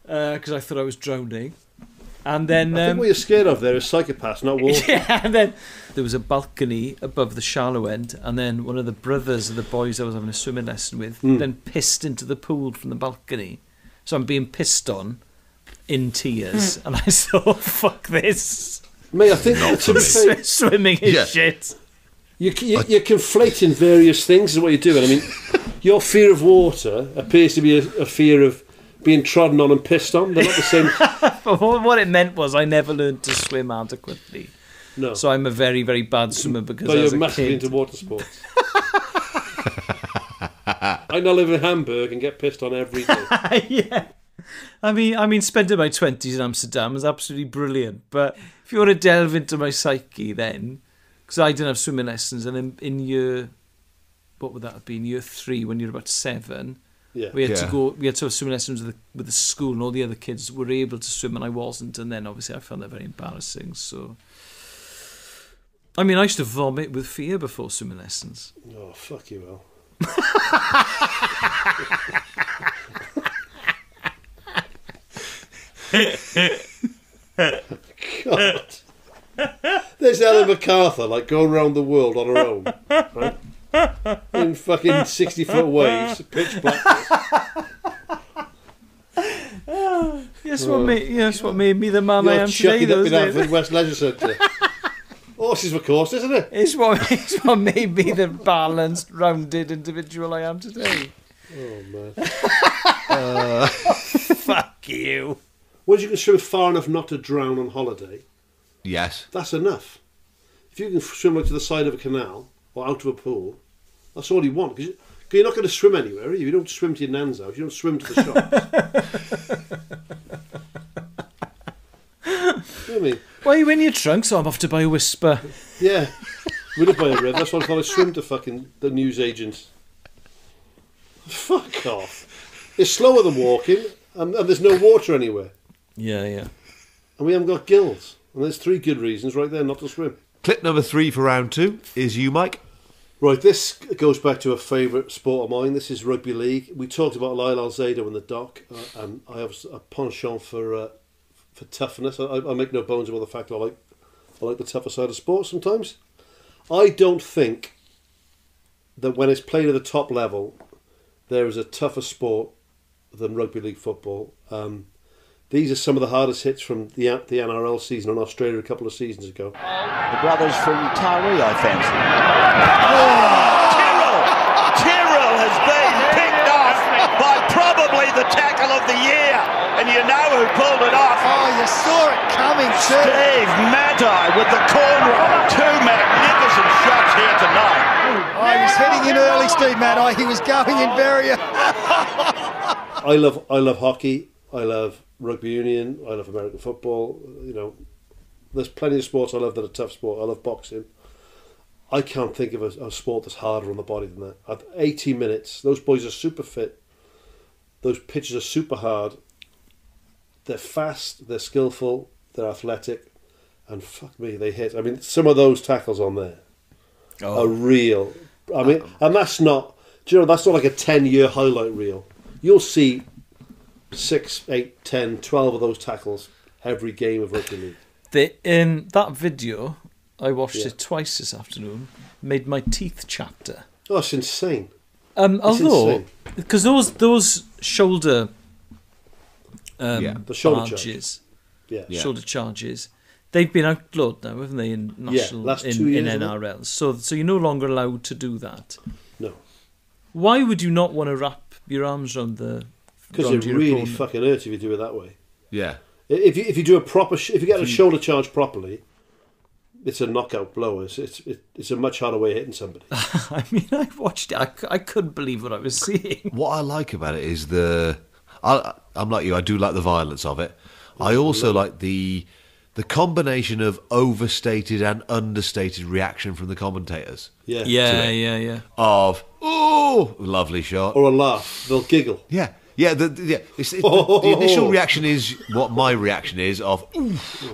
because I thought I was drowning. And then I think what you're scared of there is psychopaths, not water. Yeah, and then there was a balcony above the shallow end, and then one of the brothers of the boys I was having a swimming lesson with then pissed into the pool from the balcony. So I'm being pissed on in tears, and I thought, fuck this. Mate, I think swimming is shit. You're conflating various things is what you're doing. I mean, your fear of water appears to be a fear of being trodden on and pissed on. They're not the same. But what it meant was I never learned to swim adequately. No. So I'm a very, very bad swimmer because so as you're a massively kid... into water sports. I now live in Hamburg and get pissed on every day. Yeah. I mean, spending my 20s in Amsterdam was absolutely brilliant. But if you want to delve into my psyche then, because I didn't have swimming lessons, and in year, what would that have been, year 3, when you're about 7... Yeah. We had to have swimming lessons with the school, and all the other kids were able to swim and I wasn't, and then obviously I found that very embarrassing. So I mean, I used to vomit with fear before swimming lessons. Oh, fuck you, Al. God. There's Ellen MacArthur, like, going around the world on her own, right? In fucking 60-foot waves, pitch black. Yes, what made me the man I am today. You're chucking up in West Leisure Centre. Horses, of course, isn't it? It's what made me the balanced, rounded individual I am today. Oh, man. Fuck you. Once you can swim far enough not to drown on holiday, yes, that's enough. If you can swim like to the side of a canal or out of a pool, that's all you want. Because you're not going to swim anywhere, are you? You don't swim to your nan's house. You don't swim to the shops. You know what I mean? Why are you in your trunks? Oh, I'm off to buy a Whisper. Yeah. We live by a river. That's why I thought I'd swim to fucking the newsagents. Fuck off. It's slower than walking, and there's no water anywhere. Yeah, yeah. And we haven't got gills. And there's 3 good reasons right there not to swim. Clip number 3 for round 2 is you, Mike. Right, this goes back to a favourite sport of mine. This is rugby league. We talked about Lyle Alzado in the doc, and I have a penchant for toughness. I make no bones about the fact I like the tougher side of sport sometimes. I don't think that when it's played at the top level, there is a tougher sport than rugby league football. These are some of the hardest hits from the NRL season in Australia a couple of seasons ago. The brothers from Taree, I fancy. Tyrrell has been picked off by probably the tackle of the year. And you know who pulled it off. Oh, you saw it coming too. Steve Matai with the corner. 2 magnificent shots here tonight. Oh, he was heading in early, Steve Matai. He was going in very... I love hockey. I love rugby union. I love American football. You know, there's plenty of sports I love that are tough sport. I love boxing. I can't think of a sport that's harder on the body than that. At 80 minutes, those boys are super fit. Those pitches are super hard. They're fast, they're skillful, they're athletic, and fuck me, they hit. I mean, some of those tackles on there are real. I mean, and that's not, do you know, that's not like a 10-year highlight reel. You'll see 6, 8, 10, 12 of those tackles every game of rugby league. In that video, I watched it twice this afternoon, made my teeth chatter. Oh, it's insane. Although, because those shoulder... the shoulder charges. Yeah. Shoulder charges. They've been outlawed now, haven't they, in national in NRL. So you're no longer allowed to do that. No. Why would you not want to wrap your arms around the? Because it really fucking hurts if you do it that way. Yeah. If you do a proper, if you get a shoulder charge properly, it's a knockout blow. It's a much harder way of hitting somebody. I mean, I watched it. I couldn't believe what I was seeing. What I like about it is I'm like you. I do like the violence of it. I also like the combination of overstated and understated reaction from the commentators. Yeah. Of lovely shot, or a laugh. They'll giggle. Yeah. The initial reaction is what my reaction is of oof,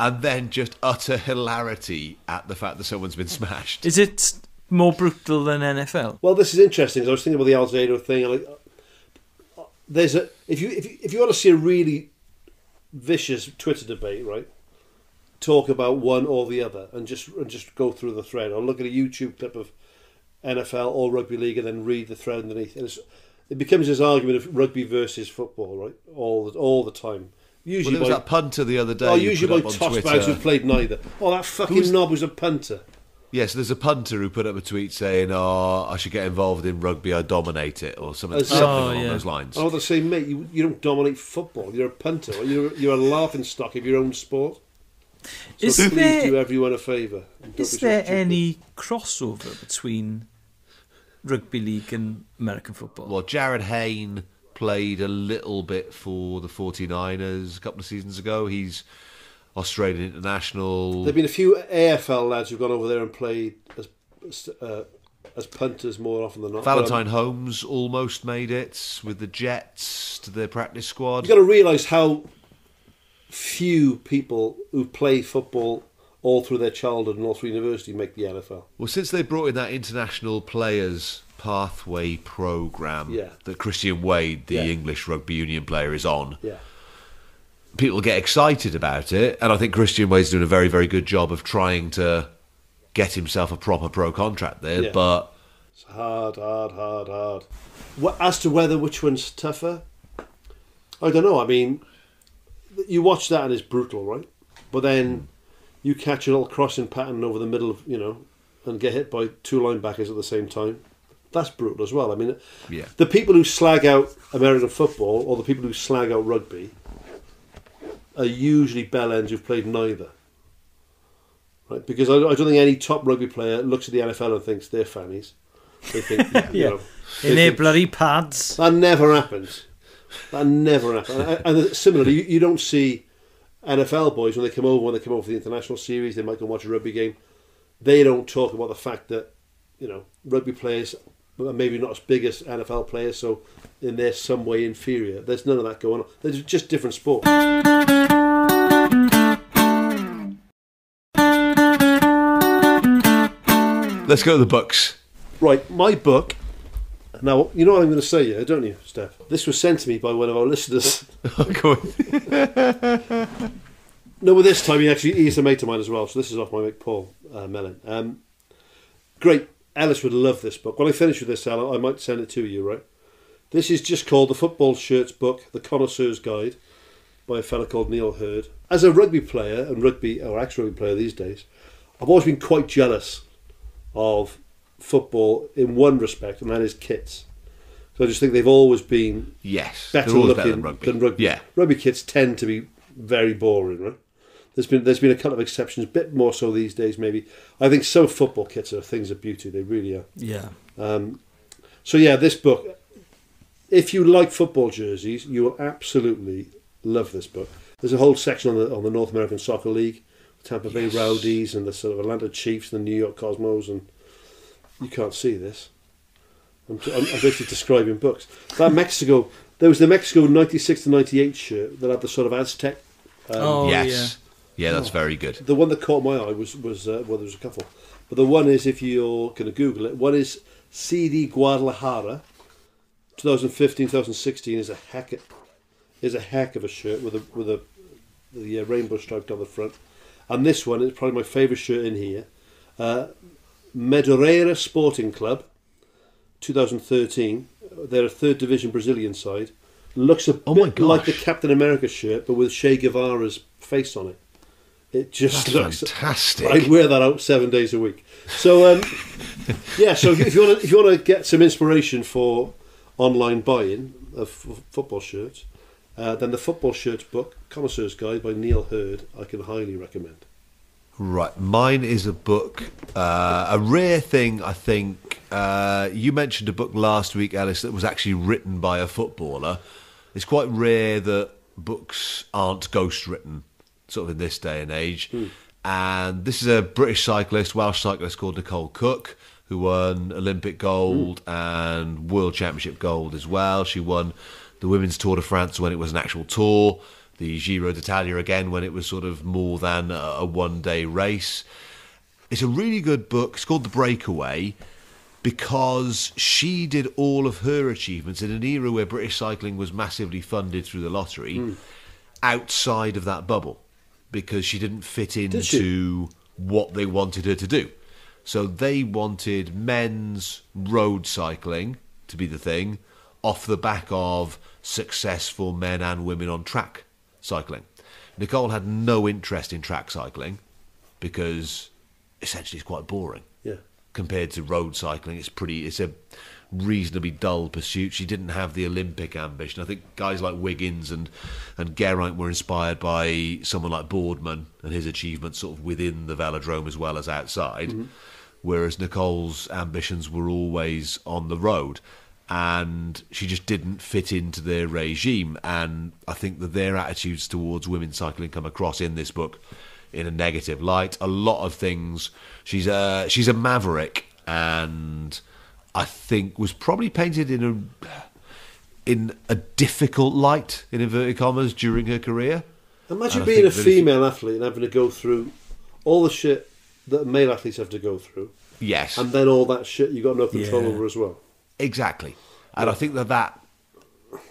and then just utter hilarity at the fact that someone's been smashed. Is it more brutal than NFL? Well, this is interesting. I was thinking about the Alzado thing. There's if you want to see a really vicious Twitter debate, right? Talk about one or the other, and just go through the thread, or look at a YouTube clip of NFL or rugby league, and then read the thread underneath. And it becomes this argument of rugby versus football, right? All the time. Usually there was that punter the other day. Usually by tossbacks who played neither. Oh, that fucking knob was a punter. Yes, there's a punter who put up a tweet saying, I should get involved in rugby, I dominate it, or something along those lines. Oh, they're saying, mate, you don't dominate football, you're a punter, you're a laughing stock of your own sport. So please do everyone a favour. Is there any crossover between rugby league and American football? Well, Jared Hayne played a little bit for the 49ers a couple of seasons ago. He's Australian international. There've been a few AFL lads who've gone over there and played as punters more often than not. Valentine Holmes almost made it with the Jets to their practice squad. You've got to realise how few people who play football all through their childhood and all through university make the NFL. Well, since they brought in that international players pathway programme that Christian Wade, the English rugby union player, is on. Yeah. People get excited about it, and I think Christian Wade's doing a very, very good job of trying to get himself a proper pro contract there, but... It's hard. As to which one's tougher, I don't know. I mean, you watch that and it's brutal, right? But then you catch a little crossing pattern over the middle of, and get hit by 2 linebackers at the same time. That's brutal as well. I mean, the people who slag out American football or the people who slag out rugby are usually bellends who've played neither. Right? Because I don't think any top rugby player looks at the NFL and thinks they're fannies. They think, in their bloody pads. That never happens. And similarly, you don't see NFL boys, when they come over for the international series, they might go watch a rugby game. They don't talk about the fact that, rugby players are maybe not as big as NFL players, so in their some way inferior. There's none of that going on. They're just different sports. Let's go to the books. Right, my book. Now, you know what I'm going to say here, don't you, Steph? This was sent to me by one of our listeners. Go on. No, but this time he's a mate of mine as well, so this is off my mate Paul Mellon. Great. Elis would love this book. When I finish with this, Alan, I might send it to you, right? This is just called The Football Shirts Book, The Connoisseur's Guide, by a fella called Neil Hurd. As a rugby player, or ex-rugby player these days, I've always been quite jealous of football in one respect, and that is kits. So I just think they've always been better looking than rugby. Yeah. Rugby kits tend to be very boring, right? There's been a couple of exceptions, a bit more so these days maybe. I think some football kits are things of beauty, they really are. Yeah. So yeah, this book, if you like football jerseys, you will absolutely love this book. There's a whole section on the North American Soccer League, Tampa Bay Rowdies and the sort of Atlanta Chiefs and the New York Cosmos, and you can't see this. I'm basically describing books. There was the Mexico 96 to 98 shirt that had the sort of Aztec. Yeah, that's very good. The one that caught my eye was there was a couple, but the one is, if you're going to Google it, one is CD Guadalajara, 2015-2016 is a heck of a shirt with the rainbow stripe down the front, and this one is probably my favourite shirt in here. Madureira Sporting Club, 2013. They're a third division Brazilian side. Looks a bit like the Captain America shirt, but with Che Guevara's face on it. It just looks fantastic. I'd wear that out 7 days a week. So yeah. So if you want to get some inspiration for online buying of football shirts, then the Football Shirts Book, Connoisseur's Guide by Neil Hurd, I can highly recommend. Right, mine is a book, a rare thing, I think. You mentioned a book last week, Elis, that was actually written by a footballer. It's quite rare that books aren't ghost-written, sort of in this day and age. And this is a British cyclist, Welsh cyclist called Nicole Cook, who won Olympic gold and World Championship gold as well. She won the Women's Tour de France when it was an actual tour, the Giro d'Italia again when it was sort of more than a one-day race. It's a really good book. It's called The Breakaway, because she did all of her achievements in an era where British cycling was massively funded through the lottery outside of that bubble, because she didn't fit into what they wanted her to do. So they wanted men's road cycling to be the thing off the back of successful men and women on track cycling. Nicole had no interest in track cycling because essentially it's quite boring. Yeah. Compared to road cycling, it's a reasonably dull pursuit. She didn't have the Olympic ambition. I think guys like Wiggins and Geraint were inspired by someone like Boardman and his achievements sort of within the velodrome as well as outside, whereas Nicole's ambitions were always on the road, and she just didn't fit into their regime. And I think that their attitudes towards women's cycling come across in this book in a negative light. A lot of things. She's a maverick, and I think was probably painted in a difficult light, in inverted commas, during her career. Imagine being a female athlete and having to go through all the shit that male athletes have to go through. Yes. And then all that shit you got no control over as well. Exactly. And I think that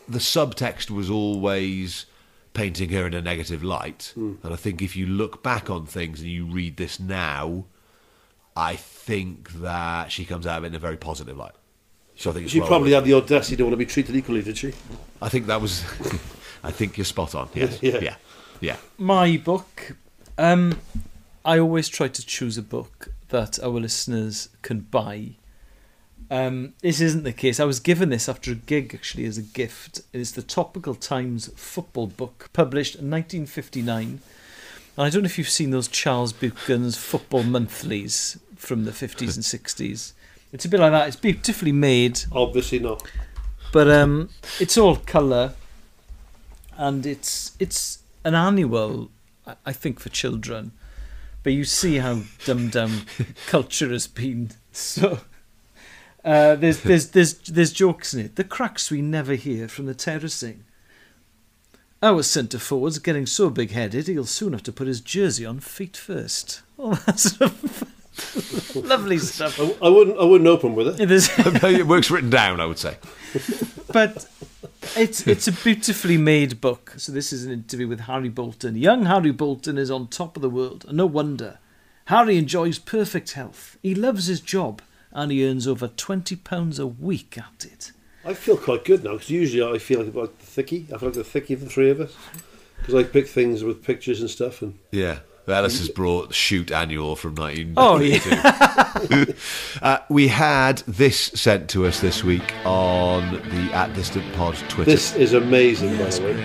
the subtext was always painting her in a negative light. And I think if you look back on things and you read this now, I think that she comes out of it in a very positive light. So I think she probably had the audacity to want to be treated equally, did she? I think that was... I think you're spot on. Yes. Yeah. My book... I always try to choose a book that our listeners can buy. This isn't the case. I was given this after a gig, actually, as a gift. It's the Topical Times football book, published in 1959. And I don't know if you've seen those Charles Buchan's football monthlies from the 50s and 60s. It's a bit like that. It's beautifully made. Obviously not. But it's all colour. And it's an annual I think, for children. But you see how dumbed down culture has been. So there's jokes in it. The cracks we never hear from the terracing. Our centre forward's getting so big-headed he'll soon have to put his jersey on feet first. Oh, that's lovely stuff. I wouldn't open with it. It works written down, I would say. But it's a beautifully made book. So this is an interview with Harry Bolton. Young Harry Bolton is on top of the world, and no wonder. Harry enjoys perfect health. He loves his job, and he earns over £20 a week at it. I feel quite good now, because usually I feel like the thickie. I feel like the thickie of the three of us. Because I pick things with pictures and stuff. And yeah. Elis has brought Shoot Annual from 1992. Oh, yeah. We had this sent to us this week on the @DistantPod Twitter. This is amazing, by the way.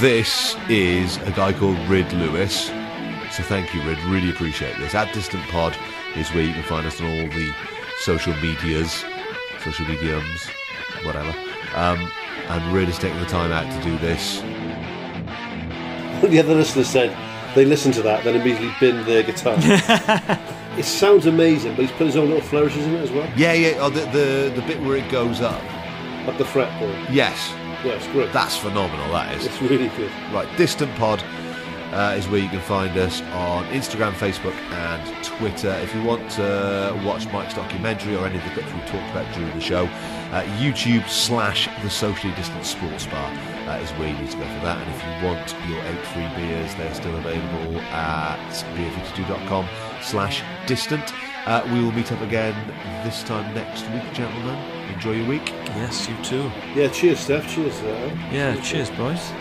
This is a guy called Rhyd Lewis. So thank you, Rhyd. Really appreciate this. @DistantPod is where you can find us on all the social mediums, whatever. And Rhyd is taking the time out to do this. The other listeners said they listened to that, then immediately binned their guitar. It sounds amazing, but he's put his own little flourishes in it as well. Yeah. Oh, the bit where it goes up. Up the fretboard. Yes. Yeah, it's great. That's phenomenal, that is. It's really good. Right, DistantPod is where you can find us on Instagram, Facebook and Twitter. If you want to watch Mike's documentary or any of the clips we talked about during the show, YouTube/The Socially Distant Sports Bar is where you need to go for that. And if you want your 8 free beers, they're still available at beer52.com/distant. We will meet up again this time next week, gentlemen. Enjoy your week. Yes, you too. Yeah, cheers, Steph. Cheers. Yeah, cheers, boys.